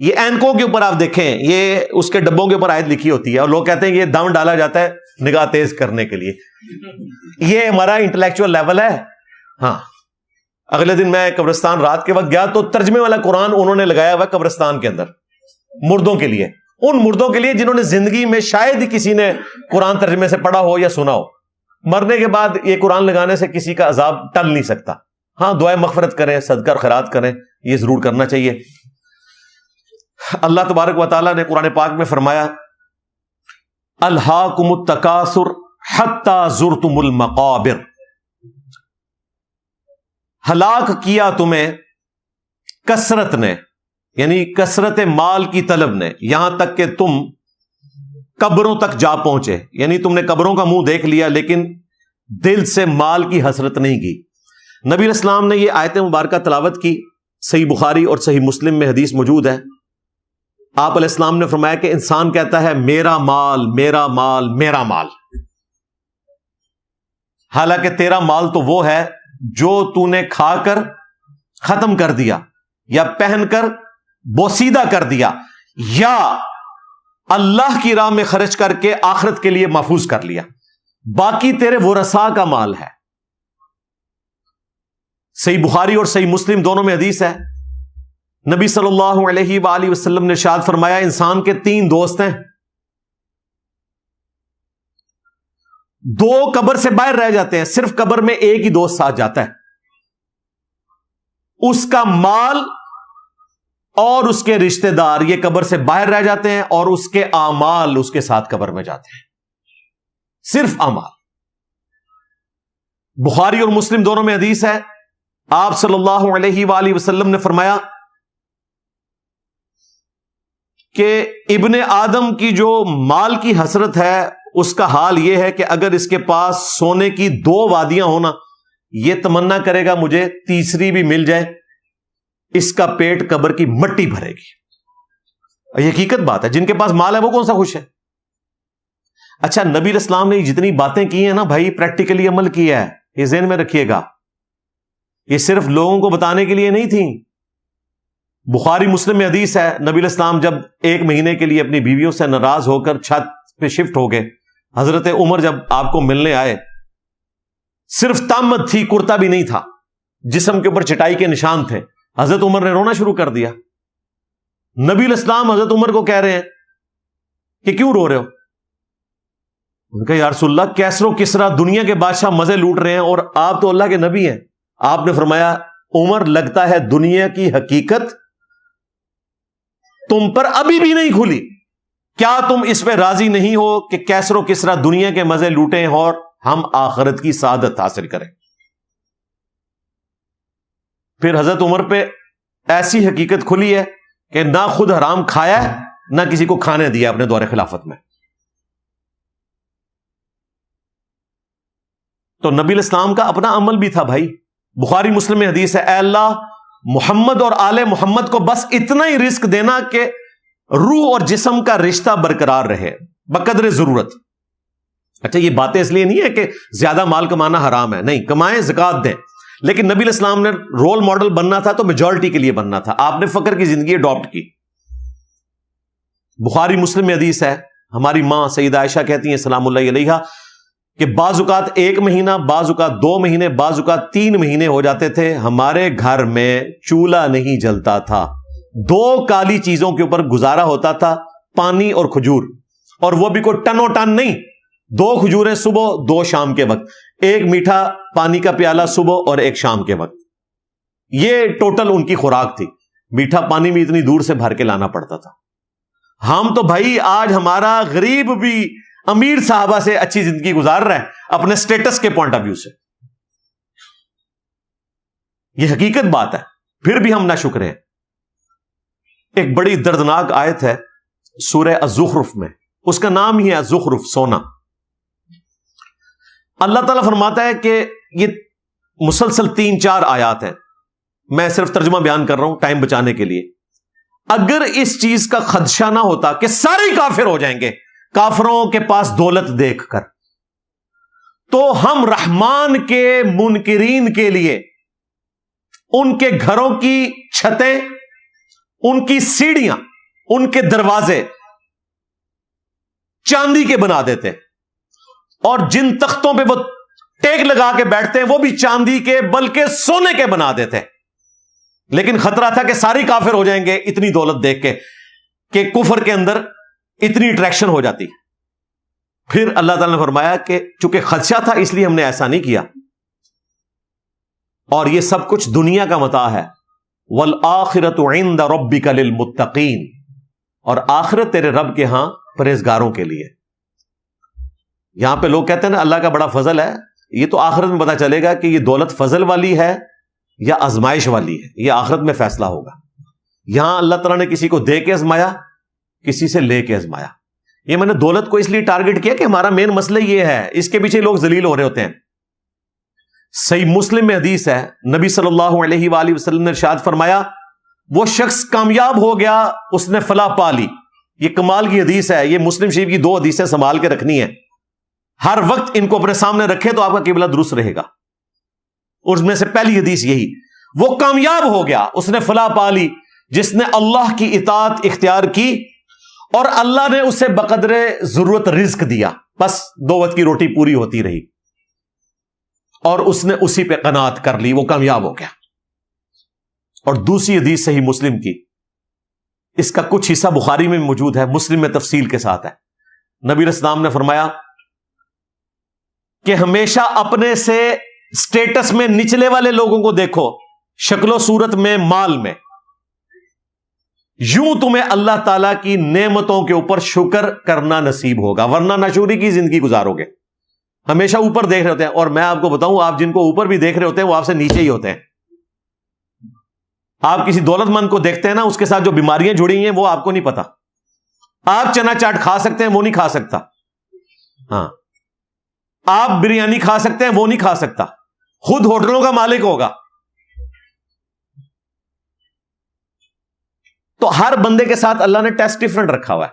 یہ اینکوں کے اوپر آپ دیکھیں، یہ اس کے ڈبوں کے اوپر آیت لکھی ہوتی ہے، اور لوگ کہتے ہیں یہ دم ڈالا جاتا ہے نگاہ تیز کرنے کے لیے۔ یہ ہمارا انٹلیکچوئل لیول ہے۔ ہاں، اگلے دن میں قبرستان رات کے وقت گیا تو ترجمے والا قرآن انہوں نے لگایا ہوا قبرستان کے اندر مردوں کے لیے، ان مردوں کے لیے جنہوں نے زندگی میں شاید ہی کسی نے قرآن ترجمے سے پڑھا ہو یا سنا ہو۔ مرنے کے بعد یہ قرآن لگانے سے کسی کا عذاب ٹل نہیں سکتا۔ ہاں، دعائیں مغفرت کریں، صدقہ اور خیرات کریں، یہ ضرور کرنا چاہیے۔ اللہ تبارک و تعالیٰ نے قرآن پاک میں فرمایا الہاکم التکاثر حتی زرتم المقابر، ہلاک کیا تمہیں کثرت نے، یعنی کثرت مال کی طلب نے، یہاں تک کہ تم قبروں تک جا پہنچے، یعنی تم نے قبروں کا منہ دیکھ لیا لیکن دل سے مال کی حسرت نہیں کی۔ نبی علیہ السلام نے یہ آیت مبارکہ تلاوت کی، صحیح بخاری اور صحیح مسلم میں حدیث موجود ہے۔ آپ علیہ السلام نے فرمایا کہ انسان کہتا ہے میرا مال میرا مال میرا مال، حالانکہ تیرا مال تو وہ ہے جو تو نے کھا کر ختم کر دیا، یا پہن کر بوسیدہ کر دیا، یا اللہ کی راہ میں خرچ کر کے آخرت کے لیے محفوظ کر لیا، باقی تیرے ورثاء کا مال ہے۔ صحیح بخاری اور صحیح مسلم دونوں میں حدیث ہے، نبی صلی اللہ علیہ وآلہ وسلم نے ارشاد فرمایا انسان کے 3 دوست ہیں، 2 قبر سے باہر رہ جاتے ہیں، صرف قبر میں ایک ہی دوست ساتھ جاتا ہے، اس کا مال اور اس کے رشتہ دار یہ قبر سے باہر رہ جاتے ہیں، اور اس کے اعمال اس کے ساتھ قبر میں جاتے ہیں، صرف اعمال۔ بخاری اور مسلم دونوں میں حدیث ہے، آپ صلی اللہ علیہ وآلہ وسلم نے فرمایا کہ ابن آدم کی جو مال کی حسرت ہے اس کا حال یہ ہے کہ اگر اس کے پاس سونے کی 2 وادیاں ہونا، یہ تمنا کرے گا مجھے تیسری بھی مل جائے، اس کا پیٹ قبر کی مٹی بھرے گی۔ یہ حقیقت بات ہے، جن کے پاس مال ہے وہ کون سا خوش ہے؟ اچھا، نبی علیہ السلام نے جتنی باتیں کی ہیں نا بھائی، پریکٹیکلی عمل کیا ہے، یہ ذہن میں رکھیے گا، یہ صرف لوگوں کو بتانے کے لیے نہیں تھیں۔ بخاری مسلم میں حدیث ہے، نبی علیہ السلام جب 1 مہینے کے لیے اپنی بیویوں سے ناراض ہو کر چھت پہ شفٹ ہو گئے، حضرت عمر جب آپ کو ملنے آئے، صرف تامت تھی، کرتا بھی نہیں تھا، جسم کے اوپر چٹائی کے نشان تھے، حضرت عمر نے رونا شروع کر دیا۔ نبی علیہ السلام حضرت عمر کو کہہ رہے ہیں کہ کیوں رو رہے ہو؟ ان کا یا رسول اللہ کیسر و کسرا دنیا کے بادشاہ مزے لوٹ رہے ہیں اور آپ تو اللہ کے نبی ہیں۔ آپ نے فرمایا عمر لگتا ہے دنیا کی حقیقت تم پر ابھی بھی نہیں کھلی، کیا تم اس پہ راضی نہیں ہو کہ کیسر و کسرا دنیا کے مزے لوٹیں اور ہم آخرت کی سعادت حاصل کریں؟ پھر حضرت عمر پہ ایسی حقیقت کھلی ہے کہ نہ خود حرام کھایا ہے نہ کسی کو کھانے دیا اپنے دور خلافت میں۔ تو نبی علیہ السلام کا اپنا عمل بھی تھا بھائی۔ بخاری مسلم میں حدیث ہے، اے اللہ محمد اور آل محمد کو بس اتنا ہی رزق دینا کہ روح اور جسم کا رشتہ برقرار رہے بقدر ضرورت۔ اچھا، یہ باتیں اس لیے نہیں ہے کہ زیادہ مال کمانا حرام ہے، نہیں، کمائیں، زکات دیں، لیکن نبی علیہ السلام نے رول ماڈل بننا تھا تو میجورٹی کے لیے بننا تھا، آپ نے فقر کی زندگی اڈاپٹ کی۔ بخاری مسلم میں حدیث ہے، ہماری ماں سیدہ عائشہ کہتی ہیں سلام اللہ علیہا کہ بعض اوقات 1 مہینہ، بعض اوقات 2 مہینے، بعض اوقات 3 مہینے ہو جاتے تھے، ہمارے گھر میں چولہا نہیں جلتا تھا، 2 کالی چیزوں کے اوپر گزارا ہوتا تھا، پانی اور کھجور، اور وہ بھی کوئی ٹنو ٹن نہیں، 2 کھجوریں صبح 2 شام کے وقت، 1 میٹھا پانی کا پیالہ صبح اور 1 شام کے وقت، یہ ٹوٹل ان کی خوراک تھی۔ میٹھا پانی بھی اتنی دور سے بھر کے لانا پڑتا تھا۔ ہم تو بھائی آج ہمارا غریب بھی امیر صحابہ سے اچھی زندگی گزار رہا ہے اپنے سٹیٹس کے پوائنٹ آف ویو سے، یہ حقیقت بات ہے، پھر بھی ہم ناشکر ہیں۔ ایک بڑی دردناک آیت ہے سورہ الزخرف میں، اس کا نام ہی ہے الزخرف، سونا۔ اللہ تعالیٰ فرماتا ہے کہ یہ مسلسل 3-4 آیات ہیں، میں صرف ترجمہ بیان کر رہا ہوں ٹائم بچانے کے لیے۔ اگر اس چیز کا خدشہ نہ ہوتا کہ سارے کافر ہو جائیں گے کافروں کے پاس دولت دیکھ کر، تو ہم رحمان کے منکرین کے لیے ان کے گھروں کی چھتیں، ان کی سیڑھیاں، ان کے دروازے چاندی کے بنا دیتے، اور جن تختوں پہ وہ ٹیک لگا کے بیٹھتے ہیں وہ بھی چاندی کے بلکہ سونے کے بنا دیتے۔ لیکن خطرہ تھا کہ ساری کافر ہو جائیں گے اتنی دولت دیکھ کے کہ کفر کے اندر اتنی اٹریکشن ہو جاتی۔ پھر اللہ تعالیٰ نے فرمایا کہ چونکہ خدشہ تھا اس لیے ہم نے ایسا نہیں کیا، اور یہ سب کچھ دنیا کا متاع ہے۔ والآخرۃ عند ربک للمتقین، اور آخرت تیرے رب کے ہاں پرہیزگاروں کے لیے۔ یہاں پہ لوگ کہتے ہیں نا اللہ کا بڑا فضل ہے، یہ تو آخرت میں پتا چلے گا کہ یہ دولت فضل والی ہے یا آزمائش والی ہے، یہ آخرت میں فیصلہ ہوگا۔ یہاں اللہ تعالیٰ نے کسی کو دے کے آزمایا، کسی سے لے کے آزمایا۔ یہ میں نے دولت کو اس لیے ٹارگٹ کیا کہ ہمارا مین مسئلہ یہ ہے، اس کے پیچھے لوگ ذلیل ہو رہے ہوتے ہیں۔ صحیح مسلم میں حدیث ہے، نبی صلی اللہ علیہ وآلہ وسلم نے ارشاد فرمایا وہ شخص کامیاب ہو گیا، اس نے فلاح پا لی۔ یہ کمال کی حدیث ہے، یہ مسلم شریف کی 2 حدیثیں سنبھال کے رکھنی ہے، ہر وقت ان کو اپنے سامنے رکھے تو آپ کا قبلہ درست رہے گا۔ اور اس میں سے پہلی حدیث یہی، وہ کامیاب ہو گیا، اس نے فلاح پا لی جس نے اللہ کی اطاعت اختیار کی اور اللہ نے اسے بقدر ضرورت رزق دیا، بس 2 وقت کی روٹی پوری ہوتی رہی، اور اس نے اسی پہ قناعت کر لی، وہ کامیاب ہو گیا۔ اور دوسری حدیث صحیح مسلم کی، اس کا کچھ حصہ بخاری میں موجود ہے، مسلم میں تفصیل کے ساتھ ہے۔ نبی علیہ السلام نے فرمایا کہ ہمیشہ اپنے سے سٹیٹس میں نچلے والے لوگوں کو دیکھو، شکل و صورت میں، مال میں، یوں تمہیں اللہ تعالیٰ کی نعمتوں کے اوپر شکر کرنا نصیب ہوگا، ورنہ ناشکری کی زندگی گزارو گے۔ ہمیشہ اوپر دیکھ رہے ہوتے ہیں، اور میں آپ کو بتاؤں، آپ جن کو اوپر بھی دیکھ رہے ہوتے ہیں وہ آپ سے نیچے ہی ہوتے ہیں۔ آپ کسی دولت مند کو دیکھتے ہیں نا، اس کے ساتھ جو بیماریاں جڑی ہیں وہ آپ کو نہیں پتا۔ آپ چنا چاٹ کھا سکتے ہیں، وہ نہیں کھا سکتا۔ ہاں، آپ بریانی کھا سکتے ہیں، وہ نہیں کھا سکتا۔ خود ہوٹلوں کا مالک ہوگا۔ تو ہر بندے کے ساتھ اللہ نے ٹیسٹ ڈفرنٹ رکھا ہوا ہے،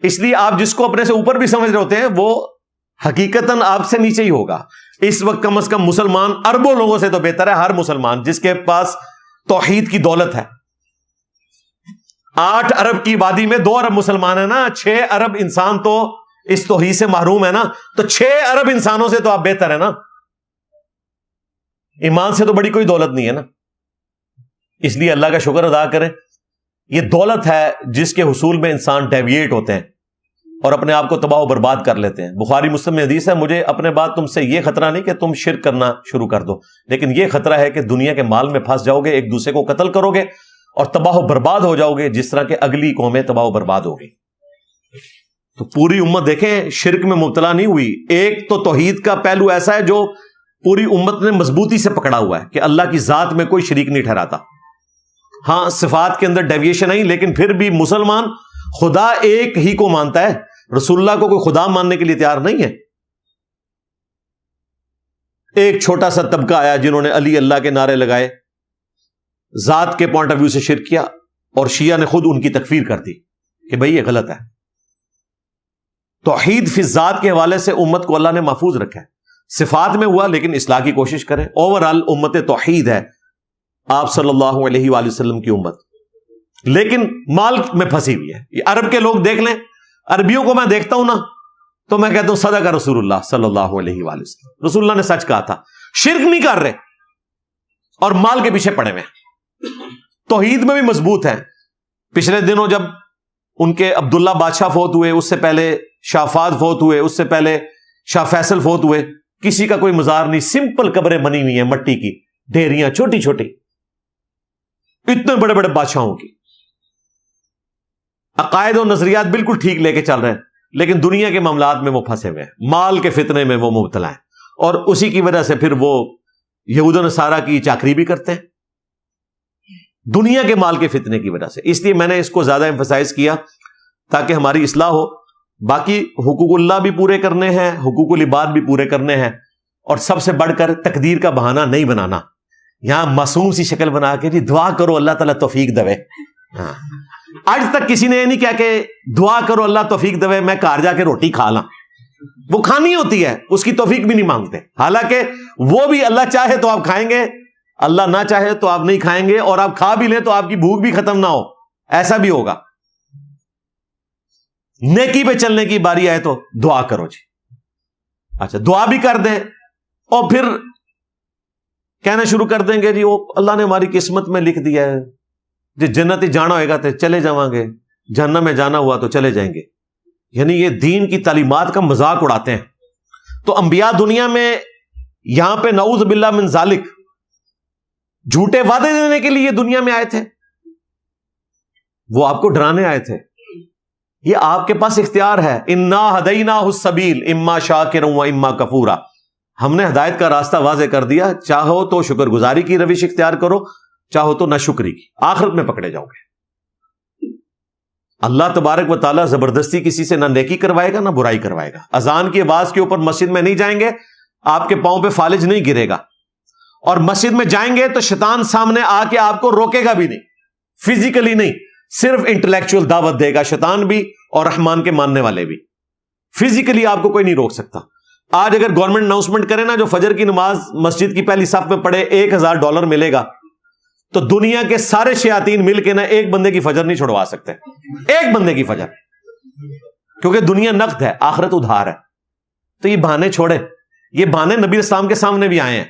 اس لیے آپ جس کو اپنے سے اوپر بھی سمجھ رہے ہوتے ہیں وہ حقیقتاً آپ سے نیچے ہی ہوگا۔ اس وقت کم از کم مسلمان اربوں لوگوں سے تو بہتر ہے، ہر مسلمان جس کے پاس توحید کی دولت ہے۔ 8 ارب کی آبادی میں 2 ارب مسلمان ہیں نا، 6 ارب انسان تو اس توحید سے محروم ہے نا، تو 6 ارب انسانوں سے تو آپ بہتر ہے نا۔ ایمان سے تو بڑی کوئی دولت نہیں ہے نا، اس لیے اللہ کا شکر ادا کریں۔ یہ دولت ہے جس کے حصول میں انسان ڈیویٹ ہوتے ہیں اور اپنے آپ کو تباہ و برباد کر لیتے ہیں۔ بخاری مسلم میں حدیث ہے، مجھے اپنے بعد تم سے یہ خطرہ نہیں کہ تم شرک کرنا شروع کر دو، لیکن یہ خطرہ ہے کہ دنیا کے مال میں پھنس جاؤ گے، ایک دوسرے کو قتل کرو گے اور تباہ و برباد ہو جاؤ گے، جس طرح کہ اگلی قومیں تباہ و برباد ہو گئی۔ تو پوری امت دیکھیں شرک میں مبتلا نہیں ہوئی۔ ایک تو توحید کا پہلو ایسا ہے جو پوری امت نے مضبوطی سے پکڑا ہوا ہے کہ اللہ کی ذات میں کوئی شریک نہیں ٹھہراتا۔ ہاں، صفات کے اندر ڈیویشن نہیں، لیکن پھر بھی مسلمان خدا ایک ہی کو مانتا ہے، رسول اللہ کو کوئی خدا ماننے کے لیے تیار نہیں ہے۔ ایک چھوٹا سا طبقہ آیا جنہوں نے علی اللہ کے نعرے لگائے، ذات کے پوائنٹ آف ویو سے شرک کیا، اور شیعہ نے خود ان کی تکفیر کر دی کہ بھئی یہ غلط ہے۔ توحید فی ذات کے حوالے سے امت کو اللہ نے محفوظ رکھا ہے۔ صفات میں ہوا لیکن اصلاح کی کوشش کریں۔ اوورآل امت توحید ہے آپ صلی اللہ علیہ وآلہ وسلم کی امت، لیکن مال میں پھنسی ہوئی ہے۔ یہ عرب کے لوگ دیکھ لیں، عربیوں کو میں دیکھتا ہوں نا تو میں کہتا ہوں صدق رسول اللہ صلی اللہ علیہ وآلہ وسلم، رسول اللہ نے سچ کہا تھا۔ شرک نہیں کر رہے اور مال کے پیچھے پڑے ہوئے ہیں، توحید میں بھی مضبوط ہیں۔ پچھلے دنوں جب ان کے عبداللہ بادشاہ فوت ہوئے، اس سے پہلے شاہ فاض فوت ہوئے، اس سے پہلے شاہ فیصل فوت ہوئے، کسی کا کوئی مزار نہیں، سمپل قبریں بنی ہوئی ہیں مٹی کی، ڈھیریاں چھوٹی چھوٹی، اتنے بڑے بڑے بادشاہوں کی۔ عقائد و نظریات بالکل ٹھیک لے کے چل رہے ہیں، لیکن دنیا کے معاملات میں وہ پھنسے ہوئے ہیں، مال کے فتنے میں وہ مبتلا ہیں، اور اسی کی وجہ سے پھر وہ یہود و نصارہ کی چاکری بھی کرتے ہیں، دنیا کے مال کے فتنے کی وجہ سے۔ اس لیے میں نے اس کو زیادہ ایمفسائز کیا تاکہ ہماری اصلاح ہو۔ باقی حقوق اللہ بھی پورے کرنے ہیں، حقوق العباد بھی پورے کرنے ہیں، اور سب سے بڑھ کر تقدیر کا بہانہ نہیں بنانا۔ یہاں معصوم سی شکل بنا کے جی دعا کرو اللہ تعالیٰ توفیق دے، آج تک کسی نے یہ نہیں کہا کہ دعا کرو اللہ توفیق دے میں گھر جا کے روٹی کھا لاں۔ وہ کھانی ہوتی ہے، اس کی توفیق بھی نہیں مانگتے، حالانکہ وہ بھی اللہ چاہے تو آپ کھائیں گے، اللہ نہ چاہے تو آپ نہیں کھائیں گے، اور آپ کھا بھی لیں تو آپ کی بھوک بھی ختم نہ ہو، ایسا بھی ہوگا۔ نیکی پہ چلنے کی باری آئے تو دعا کرو جی، اچھا دعا بھی کر دیں اور پھر کہنا شروع کر دیں گے جی وہ اللہ نے ہماری قسمت میں لکھ دیا ہے، جی جنت ہی جانا ہوئے گا تو چلے جاؤں گے، جہنم میں جانا ہوا تو چلے جائیں گے۔ یعنی یہ دین کی تعلیمات کا مذاق اڑاتے ہیں۔ تو انبیاء دنیا میں یہاں پہ نعوذ باللہ من ذالک جھوٹے وعدے دینے کے لیے دنیا میں آئے تھے، وہ آپ کو ڈرانے آئے تھے۔ یہ آپ کے پاس اختیار ہے، انا ہدیناہ السبیل اما شاکرا و اما کفورا، ہم نے ہدایت کا راستہ واضح کر دیا، چاہو تو شکر گزاری کی روش اختیار کرو، چاہو تو ناشکری کی، آخرت میں پکڑے جاؤ گے۔ اللہ تبارک و تعالیٰ زبردستی کسی سے نہ نیکی کروائے گا نہ برائی کروائے گا۔ اذان کی آواز کے اوپر مسجد میں نہیں جائیں گے، آپ کے پاؤں پہ فالج نہیں گرے گا، اور مسجد میں جائیں گے تو شیطان سامنے آ کے آپ کو روکے گا بھی نہیں، فزیکلی نہیں، صرف انٹلیکچوئل دعوت دے گا شیطان بھی اور رحمان کے ماننے والے بھی، فزیکلی آپ کو کوئی نہیں روک سکتا۔ آج اگر گورنمنٹ اناؤنسمنٹ کرے نا جو فجر کی نماز مسجد کی پہلی صف میں پڑھے $1000 ملے گا، تو دنیا کے سارے شیاطین مل کے نہ ایک بندے کی فجر نہیں چھڑوا سکتے، ایک بندے کی فجر، کیونکہ دنیا نقد ہے، آخرت ادھار ہے۔ تو یہ بہانے چھوڑے، یہ بہانے نبی اسلام کے سامنے بھی آئے ہیں۔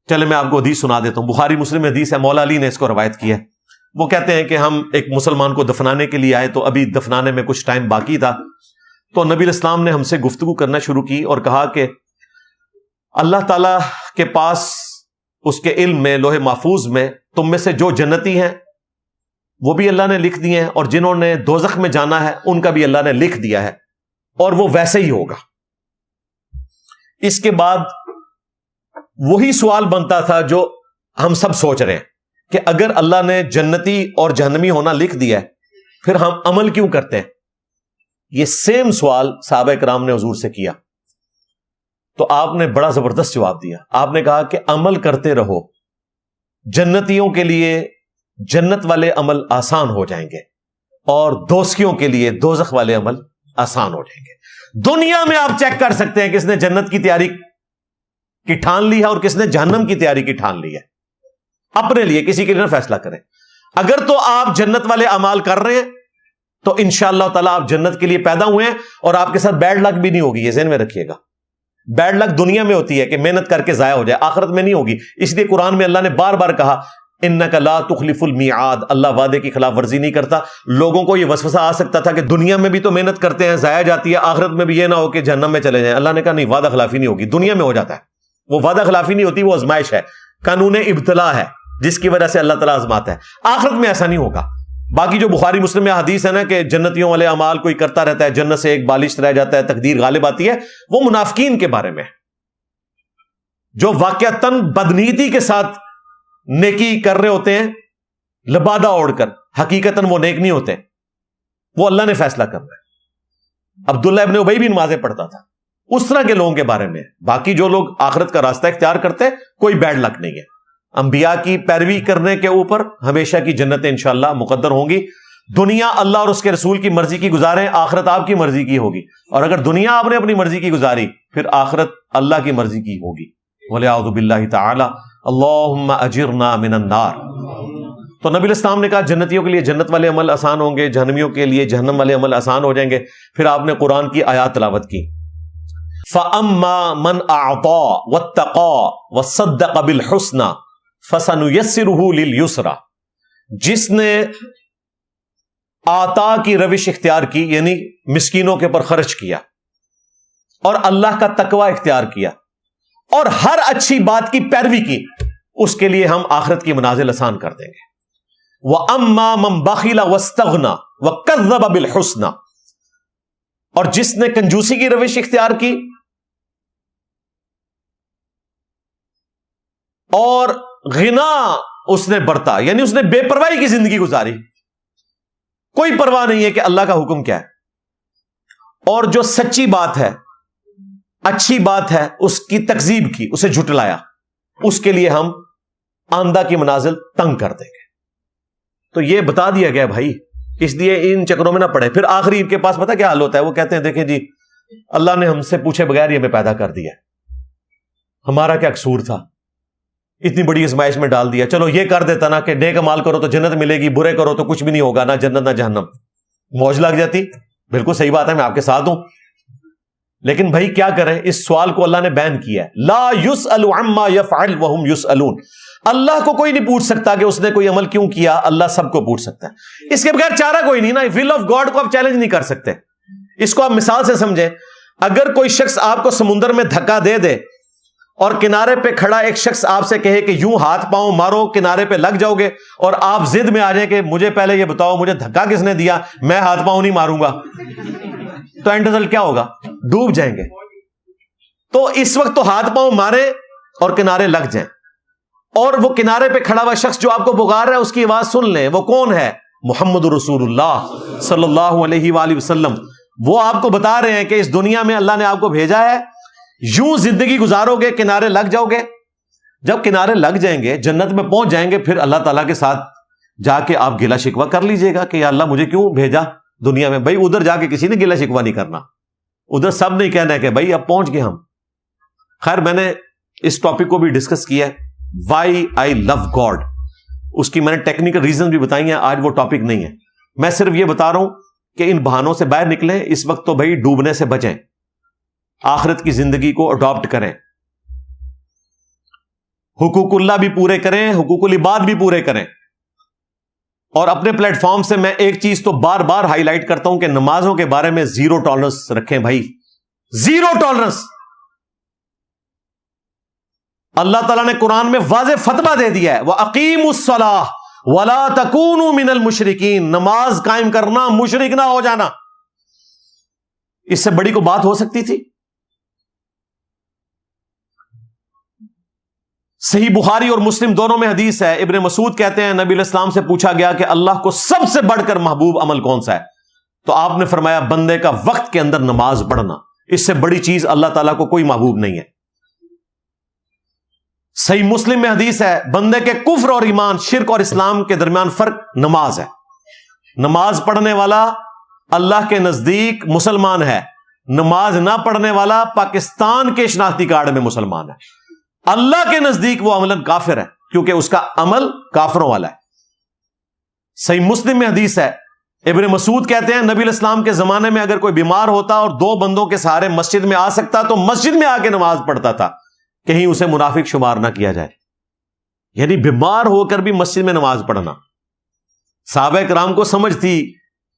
چلے میں آپ کو حدیث سنا دیتا ہوں، بخاری مسلم حدیث ہے، مولا علی نے اس کو روایت کی ہے۔ وہ کہتے ہیں کہ ہم ایک مسلمان کو دفنانے کے لیے آئے، تو ابھی دفنانے میں کچھ ٹائم باقی تھا، تو نبی اسلام نے ہم سے گفتگو کرنا شروع کی اور کہا کہ اللہ تعالی کے پاس اس کے علم میں، لوح محفوظ میں، تم میں سے جو جنتی ہیں وہ بھی اللہ نے لکھ دیے ہیں، اور جنہوں نے دوزخ میں جانا ہے ان کا بھی اللہ نے لکھ دیا ہے، اور وہ ویسے ہی ہوگا۔ اس کے بعد وہی سوال بنتا تھا جو ہم سب سوچ رہے ہیں کہ اگر اللہ نے جنتی اور جہنمی ہونا لکھ دیا ہے پھر ہم عمل کیوں کرتے ہیں؟ یہ سیم سوال صحابہ کرام نے حضور سے کیا، تو آپ نے بڑا زبردست جواب دیا۔ آپ نے کہا کہ عمل کرتے رہو، جنتیوں کے لیے جنت والے عمل آسان ہو جائیں گے، اور دوزخیوں کے لیے دوزخ والے عمل آسان ہو جائیں گے۔ دنیا میں آپ چیک کر سکتے ہیں کس نے جنت کی تیاری کی ٹھان لی ہے اور کس نے جہنم کی تیاری کی ٹھان لی ہے، اپنے لیے، کسی کے لیے نہ فیصلہ کریں۔ اگر تو آپ جنت والے اعمال کر رہے ہیں تو انشاءاللہ تعالیٰ آپ جنت کے لیے پیدا ہوئے ہیں، اور آپ کے ساتھ بیڈ لک بھی نہیں ہوگی، یہ ذہن میں رکھیے گا۔ بیڈ لک دنیا میں ہوتی ہے کہ محنت کر کے ضائع ہو جائے، آخرت میں نہیں ہوگی۔ اس لیے قرآن میں اللہ نے بار بار کہا انک لا تخلف المیعاد، اللہ وعدے کی خلاف ورزی نہیں کرتا۔ لوگوں کو یہ وسوسہ آ سکتا تھا کہ دنیا میں بھی تو محنت کرتے ہیں، ضائع جاتی ہے، آخرت میں بھی یہ نہ ہو کہ جہنم میں چلے جائیں۔ اللہ نے کہا نہیں، وعدہ خلافی نہیں ہوگی، دنیا میں ہو جاتا ہے، وہ وعدہ خلافی نہیں ہوتی، وہ آزمائش ہے، قانون ابتلا ہے جس کی وجہ سے اللہ تعالیٰ آزماتا ہے۔ آخرت میں ایسا نہیں ہوگا۔ باقی جو بخاری مسلم میں حدیث ہے نا کہ جنتیوں والے اعمال کوئی کرتا رہتا ہے، جنت سے ایک بالش رہ جاتا ہے، تقدیر غالب آتی ہے، وہ منافقین کے بارے میں، جو واقعتاً بدنیتی کے ساتھ نیکی کر رہے ہوتے ہیں لبادہ اوڑھ کر، حقیقتاً وہ نیک نہیں ہوتے، وہ اللہ نے فیصلہ کرنا ہے۔ عبداللہ ابن ابی بھی نمازیں پڑھتا تھا، اس طرح کے لوگوں کے بارے میں۔ باقی جو لوگ آخرت کا راستہ اختیار کرتے کوئی بیڈ لک نہیں ہے۔ انبیاء کی پیروی کرنے کے اوپر ہمیشہ کی جنتیں انشاءاللہ مقدر ہوں گی۔ دنیا اللہ اور اس کے رسول کی مرضی کی گزاریں، آخرت آپ کی مرضی کی ہوگی، اور اگر دنیا آپ نے اپنی مرضی کی گزاری پھر آخرت اللہ کی مرضی کی ہوگی۔ وَلِعَوْذُ بِاللَّهِ تَعَالَى اللَّهُمَّ أَجِرْنَا مِنَ النَّارِ۔ تو نبی الاسلام نے کہا جنتیوں کے لیے جنت والے عمل آسان ہوں گے، جہنمیوں کے لیے جہنم والے عمل آسان ہو جائیں گے۔ پھر آپ نے قرآن کی آیات تلاوت کی، فَأَمَّا مَنْ أَعْطَى وَاتَّقَى وَصَدَّقَ بِالْحُسْنَى فَسَنُيَسِّرُهُ لِلْيُسْرَى۔ جس نے عطا کی روش اختیار کی، یعنی مسکینوں کے پر خرچ کیا، اور اللہ کا تقوی اختیار کیا، اور ہر اچھی بات کی پیروی کی، اس کے لیے ہم آخرت کی منازل آسان کر دیں گے۔ وَأَمَّا مَنْ بَخِلَ وَاسْتَغْنَى وَكَذَّبَ بِالْحُسْنَى، اور جس نے کنجوسی کی روش اختیار کی اور غنا اس نے برتا، یعنی اس نے بے پرواہی کی زندگی گزاری، کوئی پرواہ نہیں ہے کہ اللہ کا حکم کیا ہے، اور جو سچی بات ہے، اچھی بات ہے، اس کی تکذیب کی، اسے جھٹلایا، اس کے لیے ہم آندہ کی منازل تنگ کر دیں گے۔ تو یہ بتا دیا گیا بھائی، اس لیے ان چکروں میں نہ پڑے۔ پھر آخری ان کے پاس پتہ کیا حال ہوتا ہے، وہ کہتے ہیں دیکھیں جی اللہ نے ہم سے پوچھے بغیر یہ ہمیں پیدا کر دیا، ہمارا کیا قصور تھا، اتنی بڑی ازمائش میں ڈال دیا، چلو یہ کر دیتا نا کہ نیک اعمال کرو تو جنت ملے گی، برے کرو تو کچھ بھی نہیں ہوگا، نہ جنت نہ جہنم، موج لگ جاتی۔ بالکل صحیح بات ہے، میں آپ کے ساتھ ہوں، لیکن بھائی کیا کریں، اس سوال کو اللہ نے بین کیا ہے، لا یسأل عما یفعل وہم یسألون۔ اللہ کو کوئی نہیں پوچھ سکتا کہ اس نے کوئی عمل کیوں کیا، اللہ سب کو پوچھ سکتا ہے، اس کے بغیر چارہ کوئی نہیں نا۔ ول آف گاڈ کو آپ چیلنج نہیں کر سکتے۔ اس کو آپ مثال سے سمجھیں، اگر کوئی شخص آپ کو سمندر میں دھکا دے دے اور کنارے پہ کھڑا ایک شخص آپ سے کہے کہ یوں ہاتھ پاؤں مارو کنارے پہ لگ جاؤ گے، اور آپ ضد میں آ جائیں کہ مجھے پہلے یہ بتاؤ مجھے دھکا کس نے دیا، میں ہاتھ پاؤں نہیں ماروں گا، تو اینڈ رزلٹ کیا ہوگا؟ ڈوب جائیں گے۔ تو اس وقت تو ہاتھ پاؤں مارے اور کنارے لگ جائیں، اور وہ کنارے پہ کھڑا ہوا شخص جو آپ کو پکار رہا ہے اس کی آواز سن لیں، وہ کون ہے؟ محمد رسول اللہ صلی اللہ علیہ وآلہ وسلم۔ وہ آپ کو بتا رہے ہیں کہ اس دنیا میں اللہ نے آپ کو بھیجا ہے، یوں زندگی گزارو گے، کنارے لگ جاؤ گے، جب کنارے لگ جائیں گے، جنت میں پہنچ جائیں گے، پھر اللہ تعالیٰ کے ساتھ جا کے آپ گلا شکوہ کر لیجئے گا کہ یا اللہ مجھے کیوں بھیجا دنیا میں۔ بھائی ادھر جا کے کسی نے گلا شکوہ نہیں کرنا، ادھر سب نہیں کہنا ہے کہ بھائی اب پہنچ گئے ہم۔ خیر میں نے اس ٹاپک کو بھی ڈسکس کیا ہے، وائی آئی لو گاڈ۔ اس کی میں نے ٹیکنیکل ریزن بھی بتائی ہیں، آج وہ ٹاپک نہیں ہے. میں صرف یہ بتا رہا ہوں کہ ان بہانوں سے باہر نکلیں. اس وقت تو بھائی ڈوبنے سے بچیں، آخرت کی زندگی کو اڈاپٹ کریں، حقوق اللہ بھی پورے کریں، حقوق العباد بھی پورے کریں. اور اپنے پلیٹ فارم سے میں ایک چیز تو بار بار ہائی لائٹ کرتا ہوں کہ نمازوں کے بارے میں زیرو ٹالرنس رکھیں بھائی، زیرو ٹالرنس. اللہ تعالیٰ نے قرآن میں واضح فتویٰ دے دیا ہے، وَأَقِیمُوا الصَّلَاةَ وَلَا تَكُونُوا مِنَ الْمُشْرِكِينَ. نماز قائم کرنا، مشرک نہ ہو جانا. اس سے بڑی کوئی بات ہو سکتی تھی؟ صحیح بخاری اور مسلم دونوں میں حدیث ہے، ابن مسعود کہتے ہیں نبی علیہ السلام سے پوچھا گیا کہ اللہ کو سب سے بڑھ کر محبوب عمل کون سا ہے؟ تو آپ نے فرمایا بندے کا وقت کے اندر نماز پڑھنا. اس سے بڑی چیز اللہ تعالیٰ کو کوئی محبوب نہیں ہے. صحیح مسلم میں حدیث ہے، بندے کے کفر اور ایمان، شرک اور اسلام کے درمیان فرق نماز ہے. نماز پڑھنے والا اللہ کے نزدیک مسلمان ہے، نماز نہ پڑھنے والا پاکستان کے شناختی کارڈ میں مسلمان ہے. اللہ کے نزدیک وہ عملاً کافر ہے کیونکہ اس کا عمل کافروں والا ہے. صحیح مسلم میں حدیث ہے، ابن مسعود کہتے ہیں نبی علیہ السلام کے زمانے میں اگر کوئی بیمار ہوتا اور 2 بندوں کے سہارے مسجد میں آ سکتا تو مسجد میں آ کے نماز پڑھتا تھا، کہیں اسے منافق شمار نہ کیا جائے. یعنی بیمار ہو کر بھی مسجد میں نماز پڑھنا. صحابہ کرام کو سمجھ تھی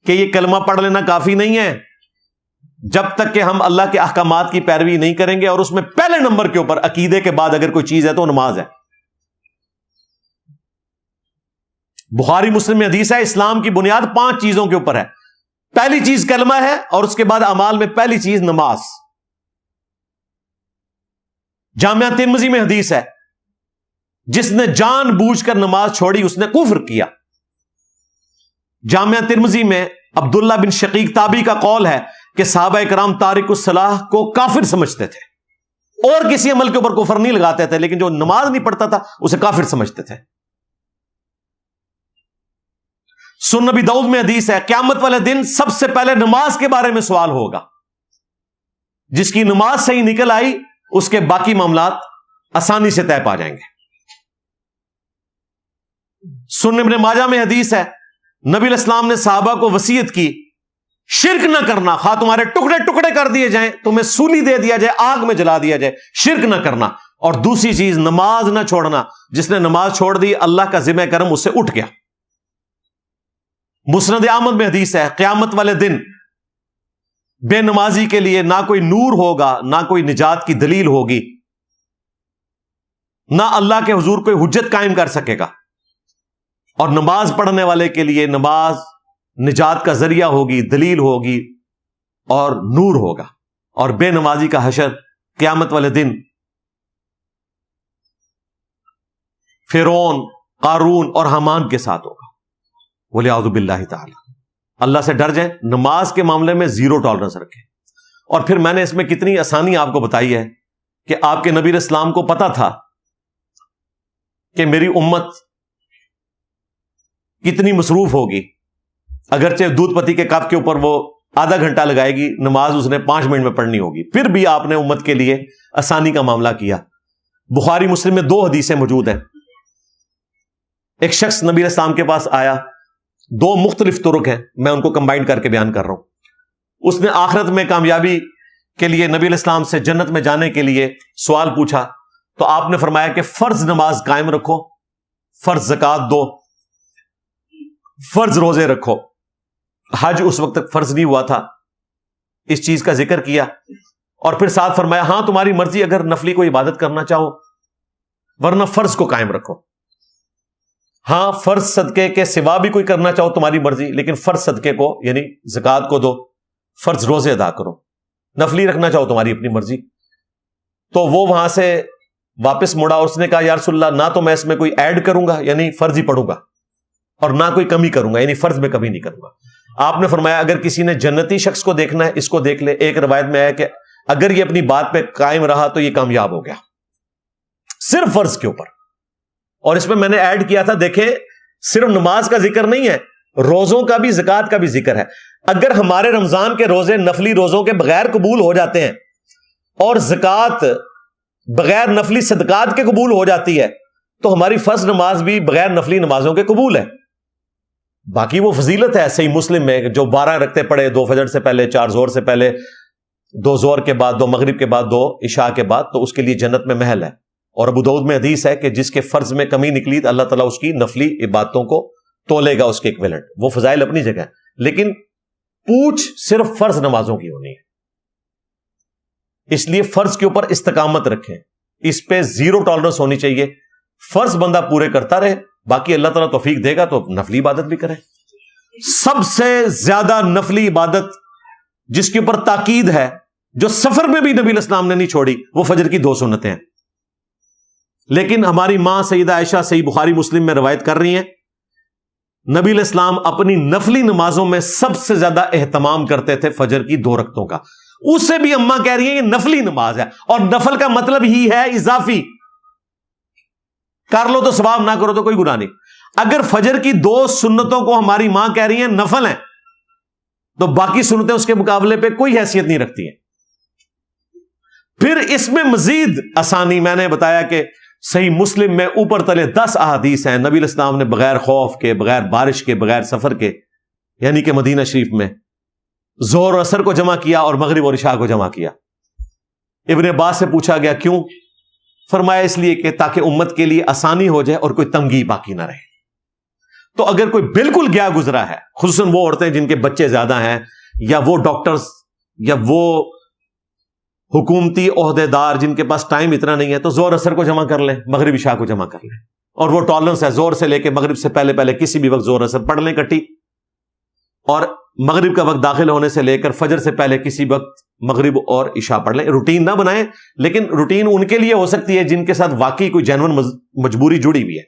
کہ یہ کلمہ پڑھ لینا کافی نہیں ہے، جب تک کہ ہم اللہ کے احکامات کی پیروی نہیں کریں گے، اور اس میں پہلے نمبر کے اوپر عقیدے کے بعد اگر کوئی چیز ہے تو نماز ہے. بخاری مسلم میں حدیث ہے، اسلام کی بنیاد 5 چیزوں کے اوپر ہے. پہلی چیز کلمہ ہے، اور اس کے بعد اعمال میں پہلی چیز نماز. جامعہ ترمذی میں حدیث ہے، جس نے جان بوجھ کر نماز چھوڑی اس نے کفر کیا. جامعہ ترمذی میں عبداللہ بن شقیق تابعی کا قول ہے کہ صحابہ کرام تارک الصلاح کو کافر سمجھتے تھے، اور کسی عمل کے اوپر کفر نہیں لگاتے تھے، لیکن جو نماز نہیں پڑھتا تھا اسے کافر سمجھتے تھے. سنن نبی داؤد میں حدیث ہے، قیامت والے دن سب سے پہلے نماز کے بارے میں سوال ہوگا. جس کی نماز صحیح نکل آئی اس کے باقی معاملات آسانی سے طے پا جائیں گے. سنن ابن ماجہ میں حدیث ہے، نبی علیہ السلام نے صحابہ کو وصیت کی شرک نہ کرنا، خواہ تمہارے ٹکڑے ٹکڑے کر دیے جائیں، تمہیں سولی دے دیا جائے، آگ میں جلا دیا جائے، شرک نہ کرنا. اور دوسری چیز نماز نہ چھوڑنا، جس نے نماز چھوڑ دی اللہ کا ذمہ کرم اس سے اٹھ گیا. مسند احمد میں حدیث ہے، قیامت والے دن بے نمازی کے لیے نہ کوئی نور ہوگا، نہ کوئی نجات کی دلیل ہوگی، نہ اللہ کے حضور کوئی حجت قائم کر سکے گا. اور نماز پڑھنے والے کے لیے نماز نجات کا ذریعہ ہوگی، دلیل ہوگی اور نور ہوگا. اور بے نمازی کا حشر قیامت والے دن فرعون، قارون اور حامان کے ساتھ ہوگا. وَلِعَوْذُ بِاللَّهِ تعالی. اللہ سے ڈر جائیں، نماز کے معاملے میں زیرو ٹالرنس رکھیں. اور پھر میں نے اس میں کتنی آسانی آپ کو بتائی ہے کہ آپ کے نبی علیہ السلام کو پتا تھا کہ میری امت کتنی مصروف ہوگی. اگرچہ دودھ پتی کے کپ کے اوپر وہ آدھا گھنٹہ لگائے گی، نماز اس نے 5 منٹ میں پڑھنی ہوگی، پھر بھی آپ نے امت کے لیے آسانی کا معاملہ کیا. بخاری مسلم میں 2 حدیثیں موجود ہیں. ایک شخص نبی علیہ السلام کے پاس آیا، 2 مختلف طرق ہیں، میں ان کو کمبائن کر کے بیان کر رہا ہوں. اس نے آخرت میں کامیابی کے لیے نبی علیہ السلام سے جنت میں جانے کے لیے سوال پوچھا. تو آپ نے فرمایا کہ فرض نماز قائم رکھو، فرض زکوٰۃ دو، فرض روزے رکھو. حج اس وقت تک فرض نہیں ہوا تھا، اس چیز کا ذکر کیا. اور پھر ساتھ فرمایا ہاں تمہاری مرضی اگر نفلی کوئی عبادت کرنا چاہو، ورنہ فرض کو قائم رکھو. ہاں فرض صدقے کے سوا بھی کوئی کرنا چاہو تمہاری مرضی، لیکن فرض صدقے کو یعنی زکوٰۃ کو دو، فرض روزے ادا کرو، نفلی رکھنا چاہو تمہاری اپنی مرضی. تو وہ وہاں سے واپس مڑا اور اس نے کہا یا رسول اللہ، نہ تو میں اس میں کوئی ایڈ کروں گا یعنی فرض ہی پڑھوں گا، اور نہ کوئی کمی کروں گا یعنی فرض میں کمی نہیں کروں گا. آپ نے فرمایا اگر کسی نے جنتی شخص کو دیکھنا ہے اس کو دیکھ لے. ایک روایت میں ہے کہ اگر یہ اپنی بات پہ قائم رہا تو یہ کامیاب ہو گیا، صرف فرض کے اوپر. اور اس میں میں نے ایڈ کیا تھا، دیکھیں صرف نماز کا ذکر نہیں ہے، روزوں کا بھی، زکوٰۃ کا بھی ذکر ہے. اگر ہمارے رمضان کے روزے نفلی روزوں کے بغیر قبول ہو جاتے ہیں، اور زکوٰۃ بغیر نفلی صدقات کے قبول ہو جاتی ہے، تو ہماری فرض نماز بھی بغیر نفلی نمازوں کے قبول ہے. باقی وہ فضیلت ہے صحیح مسلم میں جو 12 رکعتیں پڑھے، 2 فجر سے پہلے، 4 ظہر سے پہلے، 2 ظہر کے بعد، 2 مغرب کے بعد، 2 عشاء کے بعد، تو اس کے لیے جنت میں محل ہے. اور ابو داؤد میں حدیث ہے کہ جس کے فرض میں کمی نکلی تو اللہ تعالیٰ اس کی نفلی عبادتوں کو تولے گا اس کے ایکویلنٹ. وہ فضائل اپنی جگہ ہے، لیکن پوچھ صرف فرض نمازوں کی ہونی ہے. اس لیے فرض کے اوپر استقامت رکھیں، اس پہ 0 ٹالرنس ہونی چاہیے. فرض بندہ پورے کرتا رہے، باقی اللہ تعالیٰ توفیق دے گا تو نفلی عبادت بھی کرے. سب سے زیادہ نفلی عبادت جس کے اوپر تاکید ہے، جو سفر میں بھی نبی علیہ السلام نے نہیں چھوڑی، وہ فجر کی 2 سنتیں ہیں. لیکن ہماری ماں سیدہ عائشہ صحیح بخاری مسلم میں روایت کر رہی ہیں، نبی علیہ السلام اپنی نفلی نمازوں میں سب سے زیادہ اہتمام کرتے تھے فجر کی 2 رکعتوں کا. اس سے بھی اماں کہہ رہی ہیں یہ نفلی نماز ہے، اور نفل کا مطلب ہی ہے اضافی. کر لو تو ثواب، نہ کرو تو کوئی گناہ نہیں. اگر فجر کی 2 سنتوں کو ہماری ماں کہہ رہی ہیں نفل ہیں، تو باقی سنتیں اس کے مقابلے پہ کوئی حیثیت نہیں رکھتی ہیں. پھر اس میں مزید آسانی، میں نے بتایا کہ صحیح مسلم میں اوپر تلے 10 احادیث ہیں. نبی علیہ السلام نے بغیر خوف کے، بغیر بارش کے، بغیر سفر کے، یعنی کہ مدینہ شریف میں ظہر اور عصر کو جمع کیا اور مغرب اور عشاء کو جمع کیا. ابن عباس سے پوچھا گیا کیوں؟ فرمایا اس لیے کہ تاکہ امت کے لیے آسانی ہو جائے اور کوئی تنگی باقی نہ رہے. تو اگر کوئی بالکل گیا گزرا ہے، خصوصاً وہ عورتیں جن کے بچے زیادہ ہیں، یا وہ ڈاکٹرز، یا وہ حکومتی عہدے دار جن کے پاس ٹائم اتنا نہیں ہے، تو ظہر عصر کو جمع کر لیں، مغرب عشاء کو جمع کر لیں. اور وہ ٹالرنس ہے، ظہر سے لے کے مغرب سے پہلے پہلے کسی بھی وقت ظہر عصر پڑھ لیں کٹی، اور مغرب کا وقت داخل ہونے سے لے کر فجر سے پہلے کسی وقت مغرب اور عشاء پڑھ لیں. روٹین نہ بنائیں، لیکن روٹین ان کے لیے ہو سکتی ہے جن کے ساتھ واقعی کوئی جینون مجبوری جڑی ہوئی ہے.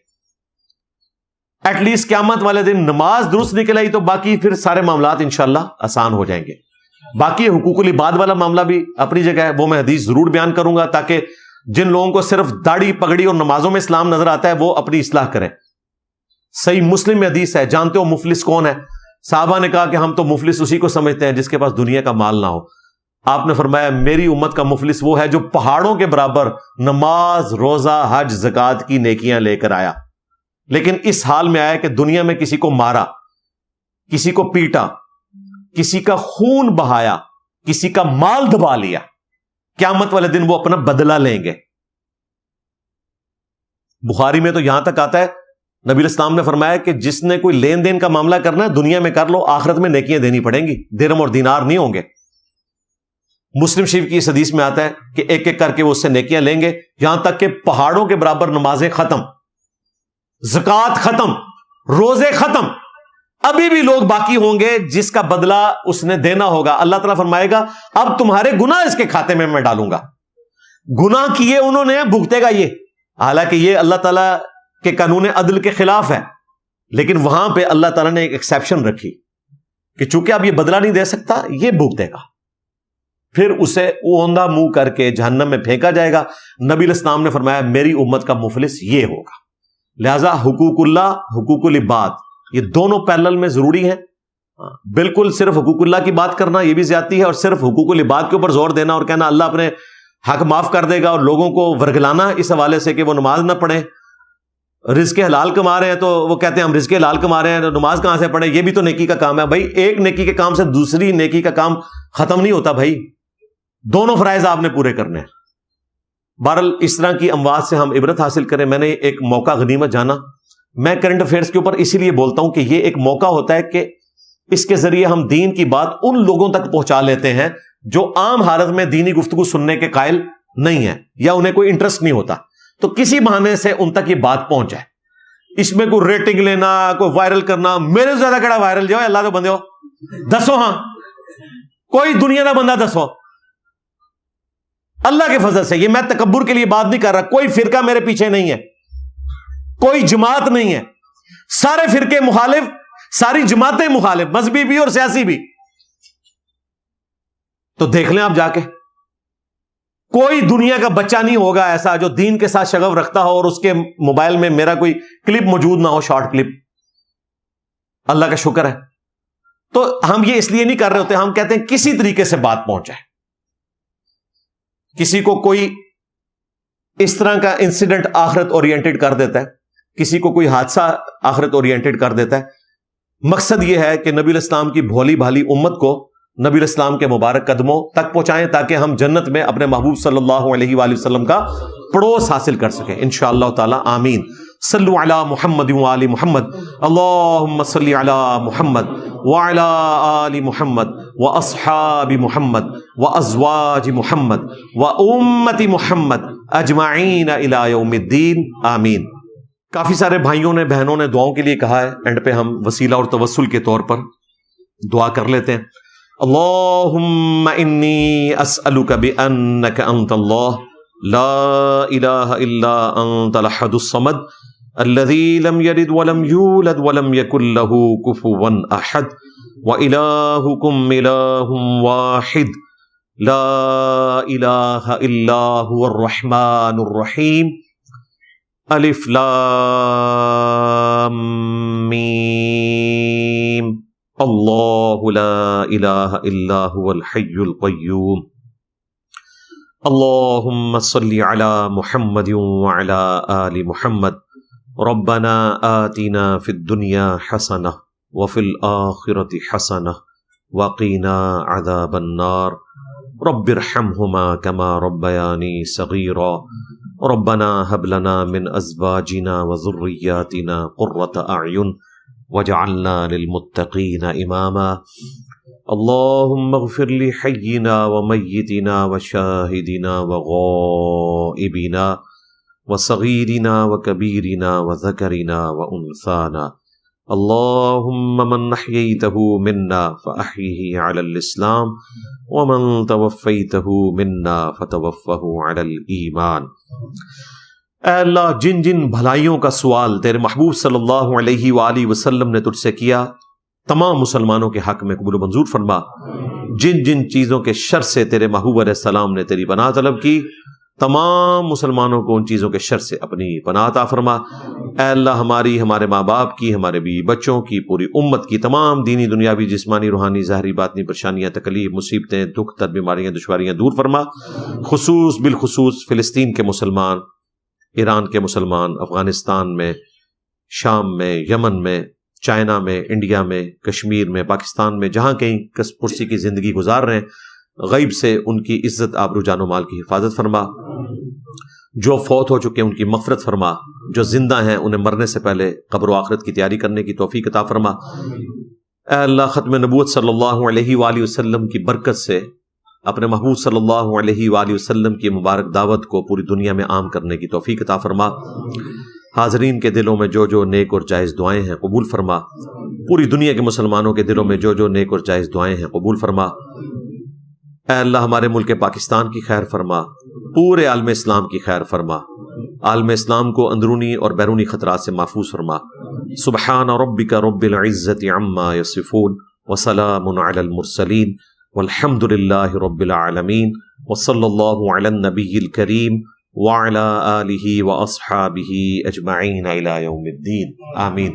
ایٹ لیسٹ قیامت والے دن نماز درست نکل آئی تو باقی پھر سارے معاملات انشاءاللہ آسان ہو جائیں گے. باقی حقوق العباد والا معاملہ بھی اپنی جگہ ہے، وہ میں حدیث ضرور بیان کروں گا تاکہ جن لوگوں کو صرف داڑھی پگڑی اور نمازوں میں اسلام نظر آتا ہے وہ اپنی اصلاح کریں. صحیح مسلم میں حدیث ہے، جانتے ہو مفلس کون ہے؟ صحابہ نے کہا کہ ہم تو مفلس اسی کو سمجھتے ہیں جس کے پاس دنیا کا مال نہ ہو. آپ نے فرمایا میری امت کا مفلس وہ ہے جو پہاڑوں کے برابر نماز، روزہ، حج، زکات کی نیکیاں لے کر آیا، لیکن اس حال میں آیا کہ دنیا میں کسی کو مارا، کسی کو پیٹا، کسی کا خون بہایا، کسی کا مال دبا لیا. قیامت والے دن وہ اپنا بدلہ لیں گے. بخاری میں تو یہاں تک آتا ہے، نبی علیہ السلام نے فرمایا کہ جس نے کوئی لین دین کا معاملہ کرنا ہے دنیا میں کر لو، آخرت میں نیکیاں دینی پڑیں گی، درہم اور دینار نہیں ہوں گے. مسلم شریف کی اس حدیث میں آتا ہے کہ ایک ایک کر کے وہ اس سے نیکیاں لیں گے، یہاں تک کہ پہاڑوں کے برابر نمازیں ختم، زکات ختم، روزے ختم، ابھی بھی لوگ باقی ہوں گے جس کا بدلہ اس نے دینا ہوگا. اللہ تعالیٰ فرمائے گا اب تمہارے گناہ اس کے کھاتے میں ڈالوں گا. گناہ کیے انہوں نے، بھگتے گا یہ. حالانکہ یہ اللہ تعالیٰ کے قانون عدل کے خلاف ہے، لیکن وہاں پہ اللہ تعالیٰ نے ایک ایکسیپشن رکھی کہ چونکہ اب یہ بدلہ نہیں دے سکتا، یہ بھگتے گا، پھر اسے اوندا منہ کر کے جہنم میں پھینکا جائے گا. نبی علیہ السلام نے فرمایا میری امت کا مفلس یہ ہوگا. لہذا حقوق اللہ، حقوق العباد، یہ دونوں پیرلل میں ضروری ہیں. بالکل صرف حقوق اللہ کی بات کرنا یہ بھی زیادتی ہے، اور صرف حقوق العباد کے اوپر زور دینا اور کہنا اللہ اپنے حق معاف کر دے گا، اور لوگوں کو ورگلانا اس حوالے سے کہ وہ نماز نہ پڑھیں. رزق حلال کما رہے ہیں تو وہ کہتے ہیں ہم رزق حلال کما رہے ہیں تو نماز کہاں سے پڑھیں؟ یہ بھی تو نیکی کا کام ہے. بھائی ایک نیکی کے کام سے دوسری نیکی کا کام ختم نہیں ہوتا بھائی، دونوں فرائض آپ نے پورے کرنے ہیں. بہرحال اس طرح کی اموات سے ہم عبرت حاصل کریں. میں نے ایک موقع غنیمت جانا، میں کرنٹ افیئرس کے اوپر اسی لیے بولتا ہوں کہ یہ ایک موقع ہوتا ہے کہ اس کے ذریعے ہم دین کی بات ان لوگوں تک پہنچا لیتے ہیں جو عام حالت میں دینی گفتگو سننے کے قائل نہیں ہیں یا انہیں کوئی انٹرسٹ نہیں ہوتا، تو کسی بہانے سے ان تک یہ بات پہنچ جائے. اس میں کوئی ریٹنگ لینا، کوئی وائرل کرنا، میرے سے زیادہ کڑا وائرل جو ہے اللہ تو بندے ہو دسو، ہاں کوئی دنیا کا بندہ دسو. اللہ کے فضل سے، یہ میں تکبر کے لیے بات نہیں کر رہا، کوئی فرقہ میرے پیچھے نہیں ہے، کوئی جماعت نہیں ہے، سارے فرقے مخالف، ساری جماعتیں مخالف، مذہبی بھی اور سیاسی بھی. تو دیکھ لیں آپ جا کے، کوئی دنیا کا بچہ نہیں ہوگا ایسا جو دین کے ساتھ شغف رکھتا ہو اور اس کے موبائل میں میرا کوئی کلپ موجود نہ ہو، شارٹ کلپ. اللہ کا شکر ہے. تو ہم یہ اس لیے نہیں کر رہے ہوتے، ہم کہتے ہیں کسی طریقے سے بات پہنچائے. کسی کو کوئی اس طرح کا انسیڈنٹ آخرت اورینٹڈ کر دیتا ہے، کسی کو کوئی حادثہ آخرت اورینٹڈ کر دیتا ہے۔ مقصد یہ ہے کہ نبی الاسلام کی بھولی بھالی امت کو نبی الاسلام کے مبارک قدموں تک پہنچائیں تاکہ ہم جنت میں اپنے محبوب صلی اللہ علیہ وآلہ وسلم کا پڑوس حاصل کر سکیں انشاءاللہ تعالی، آمین۔ صلو علی محمد وآل محمد، اللہم صلی علی محمد وعلی آل محمد واصحاب محمد وازواج محمد وامت محمد اجمعین الی یوم الدین، آمین۔ کافی سارے بھائیوں نے بہنوں نے دعاؤں کے لیے کہا ہے، اینڈ پہ ہم وسیلہ اور توسل کے طور پر دعا کر لیتے ہیں۔ اللہم انی اسألک بانک انت اللہ لا الہ الا انت الاحد الصمد الذی لم یلد ولم یولد ولم یکن لہ کفوا احد وإلہکم الہ واحد لا الہ الا هو الرحمن الرحیم الف لام میم اللہ لا الہ الا هو الحی القیوم اللہم صلی علی محمد وعلی آل محمد ربنا آتنا فی الدنیا حسنہ وفی الآخرة حسنہ وقنا عذاب النار رب ارحمہما کما ربیانی صغیرا ربنا هب لنا من ازواجنا وذریاتنا قرۃ اعین وجعلنا للمتقین اماما اللہم اغفر لحینا ومیتنا وشاہدنا وغائبنا وصغیرنا وکبیرنا وذکرنا وانثانا اللہم من احییتہ منا فاحیہ علی الاسلام ومن توفیتہ منا فتوفہ علی الایمان۔ اے اللہ، جن جن بھلائیوں کا سوال تیرے محبوب صلی اللہ علیہ وآلہ وسلم نے تجھ سے کیا تمام مسلمانوں کے حق میں قبول و منظور فرما، جن جن چیزوں کے شر سے تیرے محبوب علیہ السلام نے تیری پناہ طلب کی تمام مسلمانوں کو ان چیزوں کے شر سے اپنی پناہ عطا فرما۔ اے اللہ، ہماری، ہمارے ماں باپ کی، ہمارے بیوی بچوں کی، پوری امت کی تمام دینی دنیاوی جسمانی روحانی ظاہری باطنی پریشانیاں تکلیف مصیبتیں دکھ درد بیماریاں دشواریاں دور فرما، بالخصوص فلسطین کے مسلمان، ایران کے مسلمان، افغانستان میں، شام میں، یمن میں، چائنا میں، انڈیا میں، کشمیر میں، پاکستان میں، جہاں کہیں کس پرسی کی زندگی گزار رہے ہیں، غیب سے ان کی عزت آبرو جان و مال کی حفاظت فرما، جو فوت ہو چکے ان کی مغفرت فرما، جو زندہ ہیں انہیں مرنے سے پہلے قبر و آخرت کی تیاری کرنے کی توفیق عطا فرما۔ اے اللہ، ختم نبوت صلی اللہ علیہ وآلہ وسلم کی برکت سے اپنے محبوب صلی اللہ علیہ وآلہ وسلم کی مبارک دعوت کو پوری دنیا میں عام کرنے کی توفیق عطا فرما۔ حاضرین کے دلوں میں جو جو نیک اور جائز دعائیں ہیں قبول فرما، پوری دنیا کے مسلمانوں کے دلوں میں جو جو نیک اور جائز دعائیں ہیں قبول فرما۔ اے اللہ، ہمارے ملک پاکستان کی خیر فرما، پورے عالم اسلام کی خیر فرما، عالم اسلام کو اندرونی اور بیرونی خطرات سے محفوظ فرما۔ سبحان ربک رب العزت عما یصفون وسلام علی المرسلین والحمد للہ رب العالمین وصلی اللہ علی النبی الکریم وعلی آلہ واصحابہ اجمعین الی یوم الدین، آمین۔